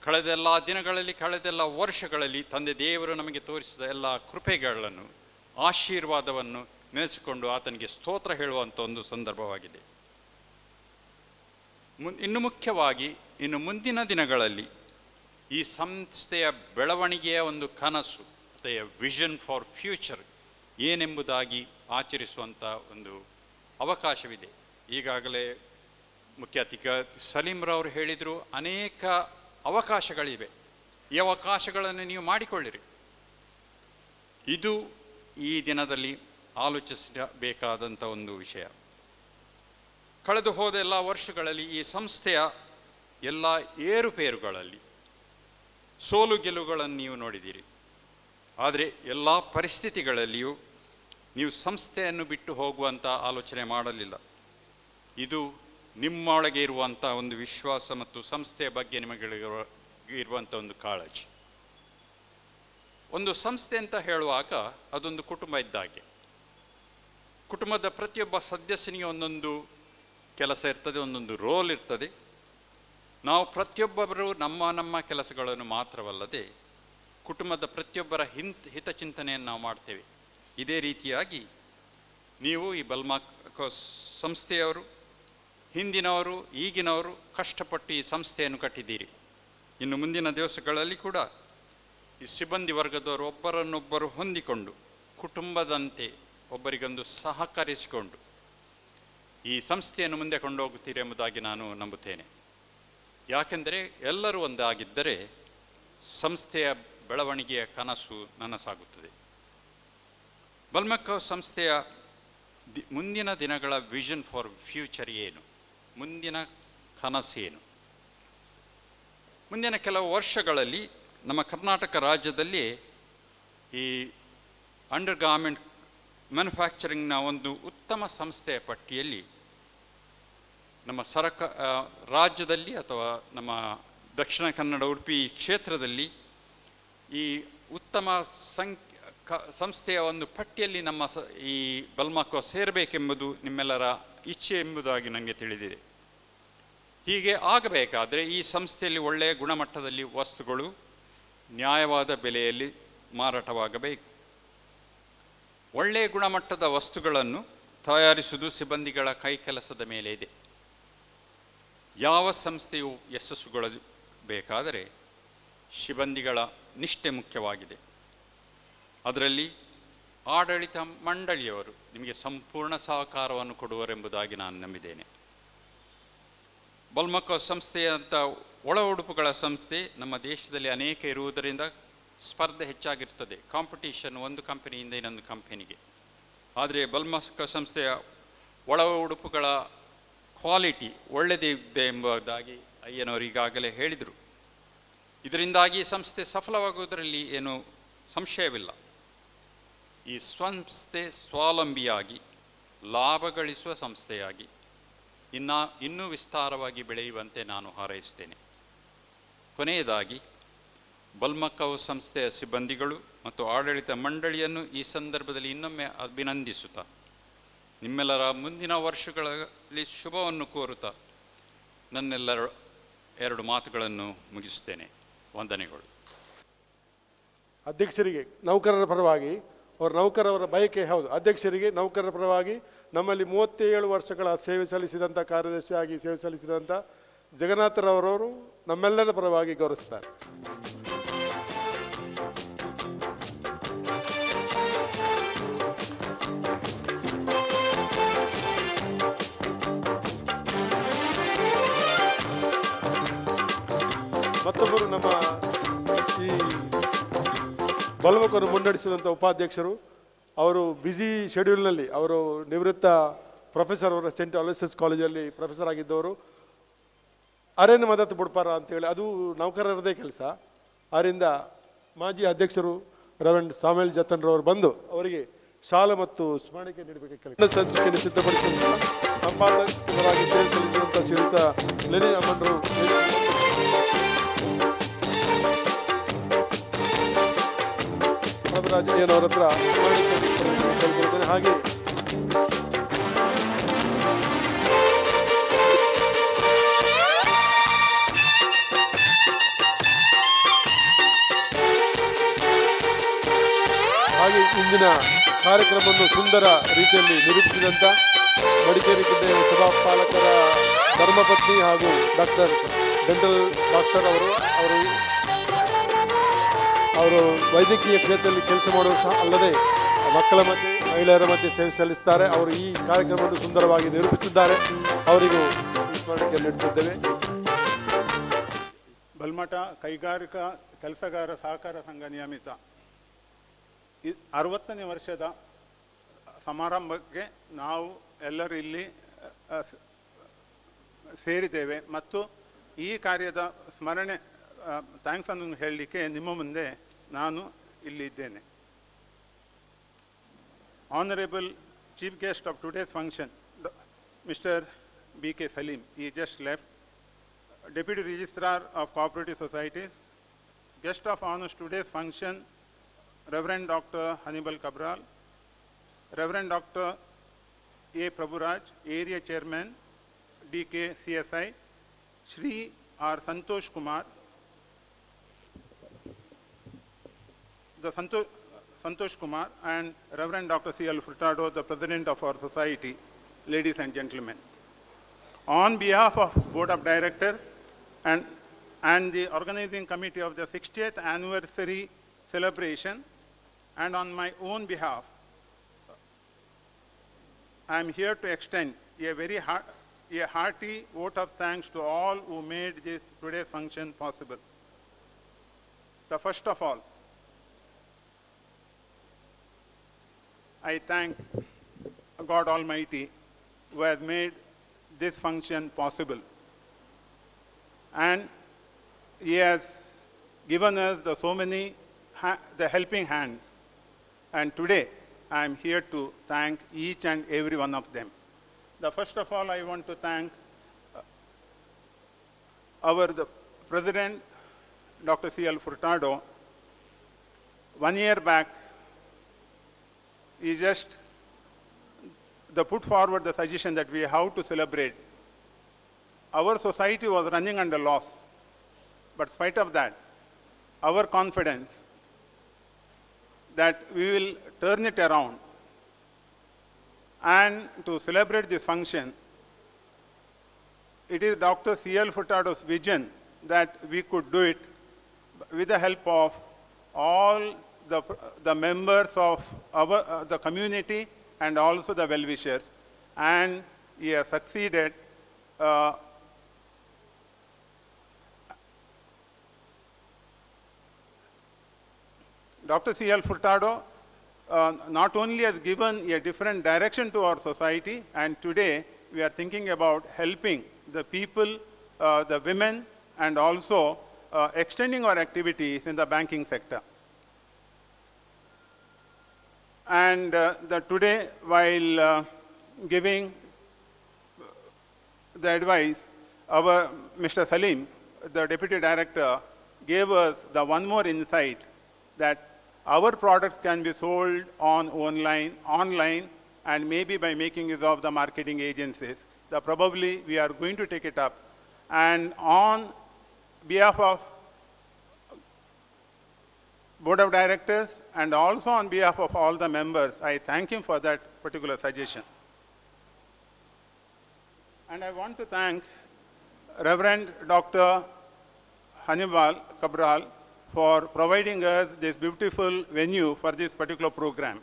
ಕಳೆದೆಲ್ಲ ದಿನಗಳಲ್ಲಿ, ಕಳೆದೆಲ್ಲ ವರ್ಷಗಳಲ್ಲಿ ತಂದೆ ದೇವರು ನಮಗೆ ತೋರಿಸಿದ ಎಲ್ಲ ಕೃಪೆಗಳನ್ನು, ಆಶೀರ್ವಾದವನ್ನು ನೆನೆಸಿಕೊಂಡು ಆತನಿಗೆ ಸ್ತೋತ್ರ ಹೇಳುವಂಥ ಒಂದು ಸಂದರ್ಭವಾಗಿದೆ. ಇನ್ನು ಮುಖ್ಯವಾಗಿ ಇನ್ನು ಮುಂದಿನ ದಿನಗಳಲ್ಲಿ ಈ ಸಂಸ್ಥೆಯ ಬೆಳವಣಿಗೆಯ ಒಂದು ಕನಸು ಮತ್ತು ವಿಷನ್ ಫಾರ್ ಫ್ಯೂಚರ್ ಏನೆಂಬುದಾಗಿ ಆಚರಿಸುವಂಥ ಒಂದು ಅವಕಾಶವಿದೆ. ಈಗಾಗಲೇ ಮುಖ್ಯ ಅತಿಥಿ ಸಲೀಮ್ರವರು ಹೇಳಿದರು, ಅನೇಕ ಅವಕಾಶಗಳಿವೆ, ಈ ಅವಕಾಶಗಳನ್ನು ನೀವು ಮಾಡಿಕೊಳ್ಳಿರಿ. ಇದು ಈ ದಿನದಲ್ಲಿ ಆಲೋಚಿಸಬೇಕಾದಂಥ ಒಂದು ವಿಷಯ. ಕಳೆದು ಹೋದ ಎಲ್ಲ ವರ್ಷಗಳಲ್ಲಿ ಈ ಸಂಸ್ಥೆಯ ಎಲ್ಲ ಏರುಪೇರುಗಳಲ್ಲಿ ಸೋಲು ಗೆಲುವುಗಳನ್ನು ನೀವು ನೋಡಿದ್ದೀರಿ. ಆದರೆ ಎಲ್ಲ ಪರಿಸ್ಥಿತಿಗಳಲ್ಲಿಯೂ ನೀವು ಸಂಸ್ಥೆಯನ್ನು ಬಿಟ್ಟು ಹೋಗುವಂಥ ಆಲೋಚನೆ ಮಾಡಲಿಲ್ಲ. ಇದು ನಿಮ್ಮೊಳಗೆ ಇರುವಂಥ ಒಂದು ವಿಶ್ವಾಸ ಮತ್ತು ಸಂಸ್ಥೆಯ ಬಗ್ಗೆ ನಿಮಗೆ ಇರುವಂಥ ಒಂದು ಕಾಳಜಿ. ಒಂದು ಸಂಸ್ಥೆ ಅಂತ ಹೇಳುವಾಗ ಅದೊಂದು ಕುಟುಂಬ ಇದ್ದಾಗೆ. ಕುಟುಂಬದ ಪ್ರತಿಯೊಬ್ಬ ಸದಸ್ಯನಿಗೆ ಒಂದೊಂದು ಕೆಲಸ ಇರ್ತದೆ, ಒಂದೊಂದು ರೋಲ್ ಇರ್ತದೆ. ನಾವು ಪ್ರತಿಯೊಬ್ಬರು ನಮ್ಮ ಕೆಲಸಗಳನ್ನು ಮಾತ್ರವಲ್ಲದೆ ಕುಟುಂಬದ ಪ್ರತಿಯೊಬ್ಬರ ಹಿತಚಿಂತನೆಯನ್ನು ನಾವು ಮಾಡ್ತೇವೆ. ಇದೇ ರೀತಿಯಾಗಿ ನೀವು ಈ ಬಲ್ಮಕೋಸ್ ಸಂಸ್ಥೆಯವರು, ಹಿಂದಿನವರು ಈಗಿನವರು ಕಷ್ಟಪಟ್ಟು ಈ ಸಂಸ್ಥೆಯನ್ನು ಕಟ್ಟಿದ್ದೀರಿ. ಇನ್ನು ಮುಂದಿನ ದಿವಸಗಳಲ್ಲಿ ಕೂಡ ಈ ಸಿಬ್ಬಂದಿ ವರ್ಗದವರು ಒಬ್ಬರನ್ನೊಬ್ಬರು ಹೊಂದಿಕೊಂಡು ಕುಟುಂಬದಂತೆ ಒಬ್ಬರಿಗೊಂದು ಸಹಕರಿಸಿಕೊಂಡು ಈ ಸಂಸ್ಥೆಯನ್ನು ಮುಂದೆ ಕೊಂಡೋಗುತ್ತೀರಿ ಎಂಬುದಾಗಿ ನಾನು ನಂಬುತ್ತೇನೆ. ಯಾಕೆಂದರೆ ಎಲ್ಲರೂ ಒಂದಾಗಿದ್ದರೆ ಸಂಸ್ಥೆಯ ಬೆಳವಣಿಗೆಯ ಕನಸು ನನಸಾಗುತ್ತದೆ. ಬಲ್ಮಕೋಸ್ ಸಂಸ್ಥೆಯ ಮುಂದಿನ ದಿನಗಳ ವಿಷನ್ ಫಾರ್ ಫ್ಯೂಚರ್ ಏನು, ಮುಂದಿನ ಕನಸೇನು? ಮುಂದಿನ ಕೆಲವು ವರ್ಷಗಳಲ್ಲಿ ನಮ್ಮ ಕರ್ನಾಟಕ ರಾಜ್ಯದಲ್ಲಿ ಈ ಅಂಡರ್ ಗಾರ್ಮೆಂಟ್ ಮ್ಯಾನುಫ್ಯಾಕ್ಚರಿಂಗ್ನ ಒಂದು ಉತ್ತಮ ಸಂಸ್ಥೆಯ ಪಟ್ಟಿಯಲ್ಲಿ ನಮ್ಮ ರಾಜ್ಯದಲ್ಲಿ ಅಥವಾ ನಮ್ಮ ದಕ್ಷಿಣ ಕನ್ನಡ ಉಡುಪಿ ಕ್ಷೇತ್ರದಲ್ಲಿ ಈ ಉತ್ತಮ ಸಂಸ್ಥೆಯ ಒಂದು ಪಟ್ಟಿಯಲ್ಲಿ ನಮ್ಮ ಈ ಬಲ್ಮಕೋ ಸೇರಬೇಕೆಂಬುದು ನಿಮ್ಮೆಲ್ಲರ ಇಚ್ಛೆ ಎಂಬುದಾಗಿ ನನಗೆ ತಿಳಿದಿದೆ. ಹೀಗೆ ಆಗಬೇಕಾದರೆ ಈ ಸಂಸ್ಥೆಯಲ್ಲಿ ಒಳ್ಳೆಯ ಗುಣಮಟ್ಟದಲ್ಲಿ ವಸ್ತುಗಳು ನ್ಯಾಯವಾದ ಬೆಲೆಯಲ್ಲಿ ಮಾರಾಟವಾಗಬೇಕು. ಒಳ್ಳೆಯ ಗುಣಮಟ್ಟದ ವಸ್ತುಗಳನ್ನು ತಯಾರಿಸುವುದು ಸಿಬ್ಬಂದಿಗಳ ಕೈಕೆಲಸದ ಮೇಲೆ ಇದೆ. ಯಾವ ಸಂಸ್ಥೆಯು ಯಶಸ್ಸುಗೊಳ್ಳಬೇಕಾದರೆ ಸಿಬ್ಬಂದಿಗಳ ನಿಷ್ಠೆ ಮುಖ್ಯವಾಗಿದೆ. ಅದರಲ್ಲಿ ಆಡಳಿತ ಮಂಡಳಿಯವರು ನಿಮಗೆ ಸಂಪೂರ್ಣ ಸಹಕಾರವನ್ನು ಕೊಡುವರೆಂಬುದಾಗಿ ನಾನು ನಂಬಿದ್ದೇನೆ. ಬಲ್ಮಕೋ ಸಂಸ್ಥೆಯಂಥ ಒಳ ಉಡುಪುಗಳ ಸಂಸ್ಥೆ ನಮ್ಮ ದೇಶದಲ್ಲಿ ಅನೇಕ ಇರುವುದರಿಂದ ಸ್ಪರ್ಧೆ ಹೆಚ್ಚಾಗಿರ್ತದೆ, ಕಾಂಪಿಟೀಷನ್ ಒಂದು ಕಂಪನಿಯಿಂದ ಇನ್ನೊಂದು ಕಂಪನಿಗೆ. ಆದರೆ ಬಲ್ಮಕೋ ಸಂಸ್ಥೆಯ ಒಳ ಉಡುಪುಗಳ ಕ್ವಾಲಿಟಿ ಒಳ್ಳೆಯದಿದೆ ಎಂಬುದಾಗಿ ಅಯ್ಯನವರು ಈಗಾಗಲೇ ಹೇಳಿದರು. ಇದರಿಂದಾಗಿ ಸಂಸ್ಥೆ ಸಫಲವಾಗುವುದರಲ್ಲಿ ಏನು ಸಂಶಯವಿಲ್ಲ. ಈ ಸಂಸ್ಥೆ ಸ್ವಾವಲಂಬಿಯಾಗಿ ಲಾಭ ಗಳಿಸುವ ಸಂಸ್ಥೆಯಾಗಿ ಇನ್ನೂ ವಿಸ್ತಾರವಾಗಿ ಬೆಳೆಯುವಂತೆ ನಾನು ಹಾರೈಸುತ್ತೇನೆ. ಕೊನೆಯದಾಗಿ ಬಲ್ಮಕೋ ಸಂಸ್ಥೆಯ ಸಿಬ್ಬಂದಿಗಳು ಮತ್ತು ಆಡಳಿತ ಮಂಡಳಿಯನ್ನು ಈ ಸಂದರ್ಭದಲ್ಲಿ ಇನ್ನೊಮ್ಮೆ ಅಭಿನಂದಿಸುತ್ತಾ ನಿಮ್ಮೆಲ್ಲರ ಮುಂದಿನ ವರ್ಷಗಳಲ್ಲಿ ಶುಭವನ್ನು ಕೋರುತ್ತಾ ನನ್ನೆಲ್ಲರ 2 ಮಾತುಗಳನ್ನು ಮುಗಿಸುತ್ತೇನೆ. ವಂದನೆಗಳು. ಅಧ್ಯಕ್ಷರಿಗೆ ನೌಕರರ ಪರವಾಗಿ ನೌಕರರ ಬಯಕೆ ಹೌದು. ಅಧ್ಯಕ್ಷರಿಗೆ ನೌಕರರ ಪರವಾಗಿ ನಮ್ಮಲ್ಲಿ 37 ವರ್ಷಗಳ ಸೇವೆ ಸಲ್ಲಿಸಿದಂಥ ಕಾರ್ಯದರ್ಶಿಯಾಗಿ ಸೇವೆ ಸಲ್ಲಿಸಿದಂಥ ಜಗನ್ನಾಥರವರವರು ನಮ್ಮೆಲ್ಲರ ಪರವಾಗಿ ಗೌರವಿಸ್ತಾರೆ. ಮತ್ತೊಬ್ಬರು ನಮ್ಮ ಈ ಬಲ್ಮಕೋವನ್ನು ಮುನ್ನಡೆಸಿದಂಥ ಉಪಾಧ್ಯಕ್ಷರು, ಅವರು ಬ್ಯುಸಿ ಶೆಡ್ಯೂಲ್ನಲ್ಲಿ ಅವರು ನಿವೃತ್ತ ಪ್ರೊಫೆಸರ್, ಅವರ ಸೆಂಟ್ ಅಲೋಸಿಯಸ್ ಕಾಲೇಜಲ್ಲಿ ಪ್ರೊಫೆಸರ್ ಆಗಿದ್ದವರು. ಅರೇನು ಮದತ್ ಬುಡ್ಪಾರ ಅಂತೇಳಿ ಅದು ನೌಕರರದೇ ಕೆಲಸ. ಆದ್ದರಿಂದ ಮಾಜಿ ಅಧ್ಯಕ್ಷರು ರೆವರೆಂಡ್ ಸಾಮ್ಯುಯಲ್ ಜತನ್ರವರು ಬಂದು ಅವರಿಗೆ ಶಾಲೆ ಮತ್ತು ಸ್ಮರಣಿಕೆ ನೀಡಬೇಕಾಗಿ ಸಂಚಿಕೆಯನ್ನು ಸಿದ್ಧಪಡಿಸಿದ ಸಂಪಾದಕರಾಗಿ ಸೇವೆ ಸಲ್ಲಿಸಿದಂಥ ಶ್ರೀಯುತ ಲೆನಿನ್ ಅಮ್ಮನ್ರು ರಾಜಯ್ಯನವರ ಹತ್ರ ಕೇಳ್ಕೊಳ್ತೇನೆ. ಹಾಗೆ ಇಂದಿನ ಕಾರ್ಯಕ್ರಮವನ್ನು ಸುಂದರ ರೀತಿಯಲ್ಲಿ ನಿರೂಪಿಸಿದಂಥ ಮಡಿಕೇರಿ ಜಿಲ್ಲೆಯ ಸಭಾಪಾಲಕರ ಧರ್ಮಪತ್ನಿ ಹಾಗೂ ಡೆಂಟಲ್ ಡಾಕ್ಟರ್ ಅವರು ವೈದ್ಯಕೀಯ ಕ್ಷೇತ್ರದಲ್ಲಿ ಕೆಲಸ ಮಾಡುವ ಸಹ ಅಲ್ಲದೆ ಮಕ್ಕಳ ಮತ್ತು ಮಹಿಳೆಯರ ಮಧ್ಯೆ ಸೇವೆ ಸಲ್ಲಿಸುತ್ತಾರೆ. ಅವರು ಈ ಕಾರ್ಯಕ್ರಮವನ್ನು ಸುಂದರವಾಗಿ ನಿರೂಪಿಸಿದ್ದಾರೆ. ಅವರಿಗೂ ಸ್ಮರಣೆ ನೀಡುತ್ತಿದ್ದೇವೆ. ಬಲ್ಮಠ ಕೈಗಾರಿಕಾ ಕೆಲಸಗಾರ ಸಹಕಾರ ಸಂಘ ನಿಯಮಿತ 60ನೇ ವರ್ಷದ ಸಮಾರಂಭಕ್ಕೆ ನಾವು ಎಲ್ಲರೂ ಇಲ್ಲಿ ಸೇರಿದ್ದೇವೆ ಮತ್ತು ಈ ಕಾರ್ಯದ ಸ್ಮರಣೆ ಥ್ಯಾಂಕ್ಸ್ ಅನ್ನು ಹೇಳಲಿಕ್ಕೆ ನಿಮ್ಮ ಮುಂದೆ ನಾನು ಇಲ್ಲಿದ್ದೇನೆ. Honorable Chief Guest of today's function, Mr. B.K. Salim, he just left. Deputy Registrar of Cooperative Societies. Guest of honors today's function, Reverend Dr. Hannibal Cabral, Reverend Dr. A. Prabhuraj, Area Chairman, DK CSI, Shri R. Santosh Kumar, the Santosh Kumar and Reverend Dr. C.L. Furtado, the President of our society. ladies and gentlemen. On behalf of Board of Directors and the organizing committee of the 60th anniversary celebration, and on my own behalf, I am here to extend a hearty vote of thanks to all who made this today's function possible. The first of all, I thank God Almighty who has made this function possible. And He has given us so many the helping hands. And today, I am here to thank each and every one of them. The first of all, I want to thank the President, Dr. C.L. Furtado. 1 year back, he just put forward the suggestion that we have to celebrate. Our society was running under loss, but in spite of that, our confidence that we will turn it around and to celebrate this function, it is Dr. C.L. Furtado's vision that we could do it with the help of all the members of the community and also the well-wishers. And he has succeeded. Dr. C.L. Furtado not only has given a different direction to our society, and today we are thinking about helping the people, the women, and also extending our activities in the banking sector. And today, while giving the advice, our Mr. Salim, the Deputy Director, gave us the one more insight that our products can be sold online, and maybe by making use of the marketing agencies. Probably we are going to take it up. And on behalf of Board of Directors and also on behalf of all the members, I thank him for that particular suggestion. And I want to thank Reverend Dr. Hannibal Cabral for providing us this beautiful venue for this particular program.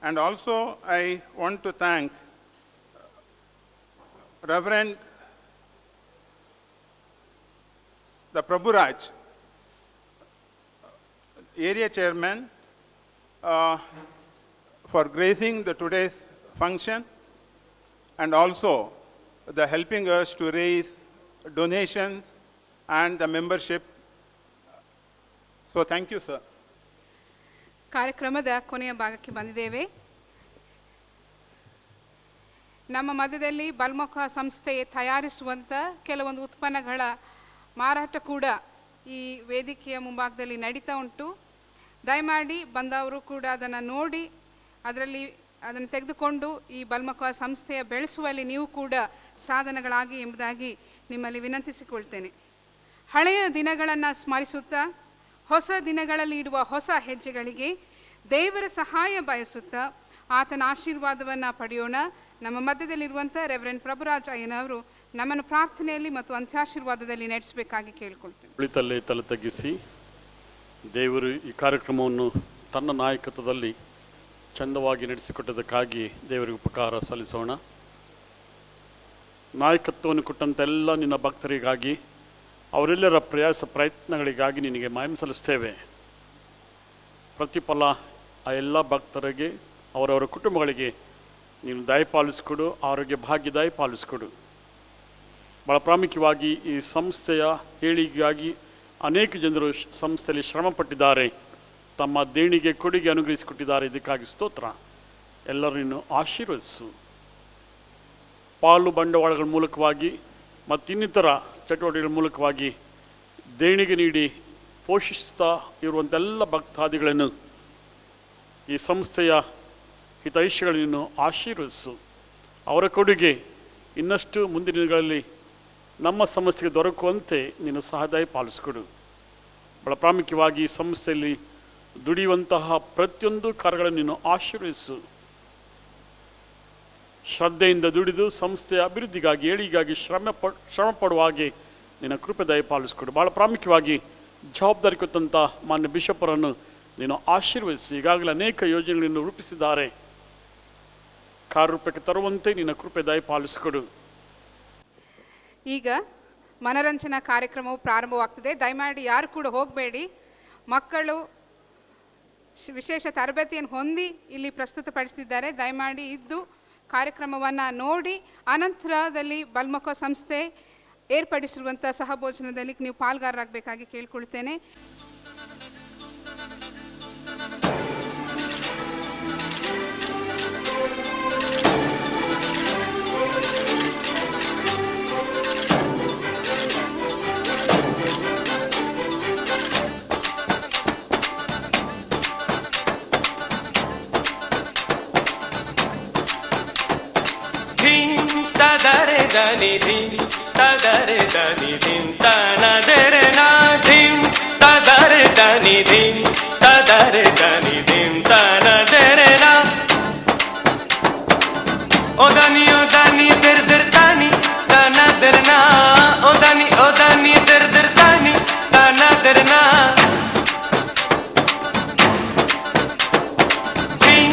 And also I want to thank Reverend the Prabhuraj, Area Chairman, for gracing today's function, and also the helping us to raise donations and the membership. So thank you, sir. ಕಾರ್ಯಕ್ರಮದ ಕೊನೆಯ ಭಾಗಕ್ಕೆ ಬಂದಿದ್ದೇವೆ. ನಮ್ಮ ಮಧ್ಯದಲ್ಲಿ ಬಲ್ಮುಖ ಸಂಸ್ಥೆ ತಯಾರಿಸುವಂಥ ಕೆಲವೊಂದು ಉತ್ಪನ್ನಗಳ ಮಾರಾಟ ಕೂಡ ಈ ವೇದಿಕೆಯ ಮುಂಭಾಗದಲ್ಲಿ ನಡೀತಾ ಉಂಟು. ದಯಮಾಡಿ ಬಂದವರು ಕೂಡ ಅದನ್ನು ನೋಡಿ ಅದನ್ನು ತೆಗೆದುಕೊಂಡು ಈ ಬಲ್ಮುಖ ಸಂಸ್ಥೆಯ ಬೆಳೆಸುವಲ್ಲಿ ನೀವು ಕೂಡ ಸಾಧನಗಳಾಗಿ ಎಂಬುದಾಗಿ ನಿಮ್ಮಲ್ಲಿ ವಿನಂತಿಸಿಕೊಳ್ತೇನೆ. ಹಳೆಯ ದಿನಗಳನ್ನು ಸ್ಮರಿಸುತ್ತಾ ಹೊಸ ದಿನಗಳಲ್ಲಿ ಇಡುವ ಹೊಸ ಹೆಜ್ಜೆಗಳಿಗೆ ದೇವರ ಸಹಾಯ ಬಯಸುತ್ತಾ ಆತನ ಆಶೀರ್ವಾದವನ್ನು ಪಡೆಯೋಣ. ನಮ್ಮ ಮಧ್ಯದಲ್ಲಿರುವಂಥ ರೆವರೆಂಡ್ ಪ್ರಭುರಾಜ್ ಅಯ್ಯನವರು ನಮ್ಮನ್ನು ಪ್ರಾರ್ಥನೆಯಲ್ಲಿ ಮತ್ತು ಅಂತ್ಯಾಶೀರ್ವಾದದಲ್ಲಿ ನಡೆಸಬೇಕಾಗಿ ಕೇಳಿಕೊಳ್ತೇನೆ. ಕುಳಿತಲ್ಲೇ ತಲೆ ತಗ್ಗಿಸಿ ದೇವರು ಈ ಕಾರ್ಯಕ್ರಮವನ್ನು ತನ್ನ ನಾಯಕತ್ವದಲ್ಲಿ ಚಂದವಾಗಿ ನಡೆಸಿಕೊಟ್ಟದಕ್ಕಾಗಿ ದೇವರಿಗೆ ಉಪಕಾರ ಸಲ್ಲಿಸೋಣ. ನಾಯಕತ್ವವನ್ನು ಕೊಟ್ಟಂಥ ಎಲ್ಲ ನಿನ್ನ ಭಕ್ತರಿಗಾಗಿ ಅವರೆಲ್ಲರ ಪ್ರಯತ್ನಗಳಿಗಾಗಿ ನಿನಗೆ ಮಹಿಮೆ ಸಲ್ಲಿಸ್ತೇವೆ. ಪ್ರತಿಫಲ ಆ ಎಲ್ಲ ಭಕ್ತರಿಗೆ ಅವರವರ ಕುಟುಂಬಗಳಿಗೆ ನೀನು ದಯಪಾಲಿಸಿಕೊಡು, ಆರೋಗ್ಯ ಭಾಗ್ಯ ದಯಪಾಲಿಸಿಕೊಡು. ಭಾಳ ಪ್ರಾಮುಖ್ಯವಾಗಿ ಈ ಸಂಸ್ಥೆಯ ಏಳಿಗೆಗಾಗಿ ಅನೇಕ ಜನರು ಸಂಸ್ಥೆಯಲ್ಲಿ ಶ್ರಮಪಟ್ಟಿದ್ದಾರೆ, ತಮ್ಮ ದೇಣಿಗೆ ಕೊಡುಗೆ ಅನುಗ್ರಹಿಸಿಕೊಟ್ಟಿದ್ದಾರೆ. ಇದಕ್ಕಾಗಿ ಸ್ತೋತ್ರ. ಎಲ್ಲರೂ ನೀನು ಆಶೀರ್ವದಿಸು. ಪಾಲು ಬಂಡವಾಳಗಳ ಮೂಲಕವಾಗಿ ಮತ್ತು ಇನ್ನಿತರ ಚಟುವಟಿಕೆಗಳ ಮೂಲಕವಾಗಿ ದೇಣಿಗೆ ನೀಡಿ ಪೋಷಿಸ್ತಾ ಇರುವಂತೆಲ್ಲ ಭಕ್ತಾದಿಗಳನ್ನು ಈ ಸಂಸ್ಥೆಯ ಹಿತೈಷಿಗಳನ್ನು ಆಶೀರ್ವದಿಸು. ಅವರ ಕೊಡುಗೆ ಇನ್ನಷ್ಟು ಮುಂದಿನ ದಿನಗಳಲ್ಲಿ ನಮ್ಮ ಸಂಸ್ಥೆಗೆ ದೊರಕುವಂತೆ ನೀನು ಸಹದಾಯ ಪಾಲಿಸಿಕೊಡು. ಬಹಳ ಪ್ರಾಮುಖ್ಯವಾಗಿ ಈ ಸಂಸ್ಥೆಯಲ್ಲಿ ದುಡಿಯುವಂತಹ ಪ್ರತಿಯೊಂದು ಕಾರ್ಯಗಳನ್ನು ನೀನು ಆಶೀರ್ವದಿಸು. ಶ್ರದ್ಧೆಯಿಂದ ದುಡಿದು ಸಂಸ್ಥೆಯ ಅಭಿವೃದ್ಧಿಗಾಗಿ ಏಳಿಗಾಗಿ ಶ್ರಮ ಪಡುವ ಹಾಗೆ ನಿನ್ನ ಕೃಪೆ ದಯಪಾಲಿಸಿಕೊಡು. ಭಾಳ ಪ್ರಾಮುಖ್ಯವಾಗಿ ಜವಾಬ್ದಾರಿ ಕೊಟ್ಟಂಥ ಮಾನ್ಯ ಬಿಷಪ್ಪರನ್ನು ನೀನು ಆಶೀರ್ವದಿಸಿ. ಈಗಾಗಲೇ ಅನೇಕ ಯೋಜನೆಗಳನ್ನು ರೂಪಿಸಿದ್ದಾರೆ, ಕಾರ್ಯರೂಪಕ್ಕೆ ತರುವಂತೆ ನಿನ್ನ ಕೃಪೆ ದಯಪಾಲಿಸಿಕೊಡು. ಈಗ ಮನರಂಜನಾ ಕಾರ್ಯಕ್ರಮವು ಪ್ರಾರಂಭವಾಗ್ತದೆ. ದಯಮಾಡಿ ಯಾರು ಕೂಡ ಹೋಗಬೇಡಿ. ಮಕ್ಕಳು ವಿಶೇಷ ತರಬೇತಿಯನ್ನು ಹೊಂದಿ ಇಲ್ಲಿ ಪ್ರಸ್ತುತಪಡಿಸಿದ್ದಾರೆ. ದಯಮಾಡಿ ಇದ್ದು ಕಾರ್ಯಕ್ರಮವನ್ನು ನೋಡಿ ಅನಂತರದಲ್ಲಿ ಬಲ್ಮಕ ಸಂಸ್ಥೆ ಏರ್ಪಡಿಸಿರುವಂಥ ಸಹಭೋಜನದಲ್ಲಿ ನೀವು ಪಾಲ್ಗಾರರಾಗಬೇಕಾಗಿ ಕೇಳ್ಕೊಳ್ತೇನೆ. ತದರೆ ದನಿ ಧಿಂ ತದರೆ ದನಿ ಧಿಂ ತನದರೆ ನಾ ಧಿಂ ತದರೆ ದನಿ ಧಿಂ ತದರೆ ದನಿ ಧಿಂ ತನದರೆ ನಾ ಓದನಿ ದಿರ್ ದಿರ್ ತಾನಿ ತನದರೆ ನಾ ಓದನಿ ದಿರ್ ದಿರ್ ತಾನಿ ತನದರೆ ನಾ ಧಿಂ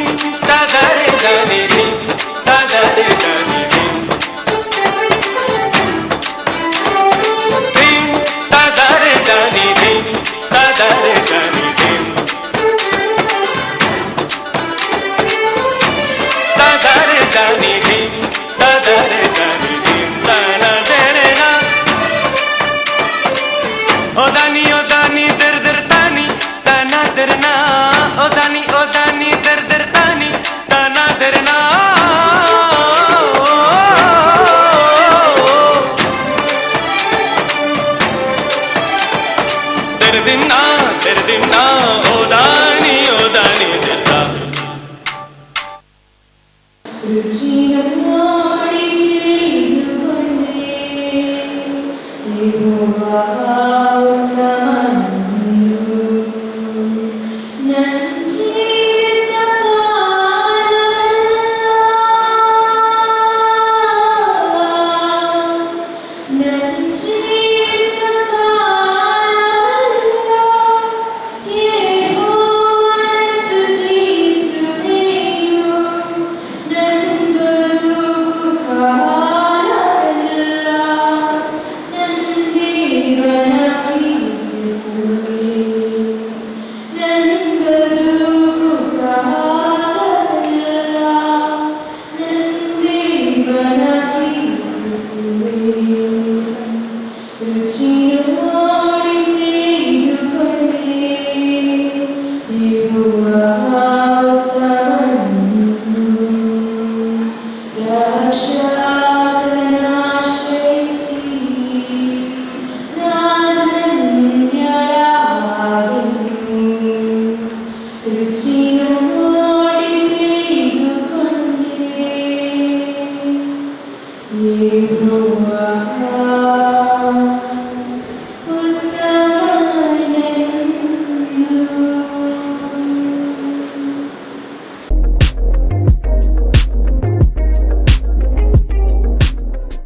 ತದರೆ ದನಿ ಧಿಂ ತದರೆ ದನಿ ಓದಾನಿ ದಿರ್ ದಿರ್ ತಾನಿ ತನದರ್ ನಾ ಓದಾನಿ ದಿರ್ ದಿರ್ ತಾನಿ ತನದರ್ ನಾ ದಿರ್ ದಿನ್ನ ಓದಾನಿ ದಿರ್ದ ರುಚಿ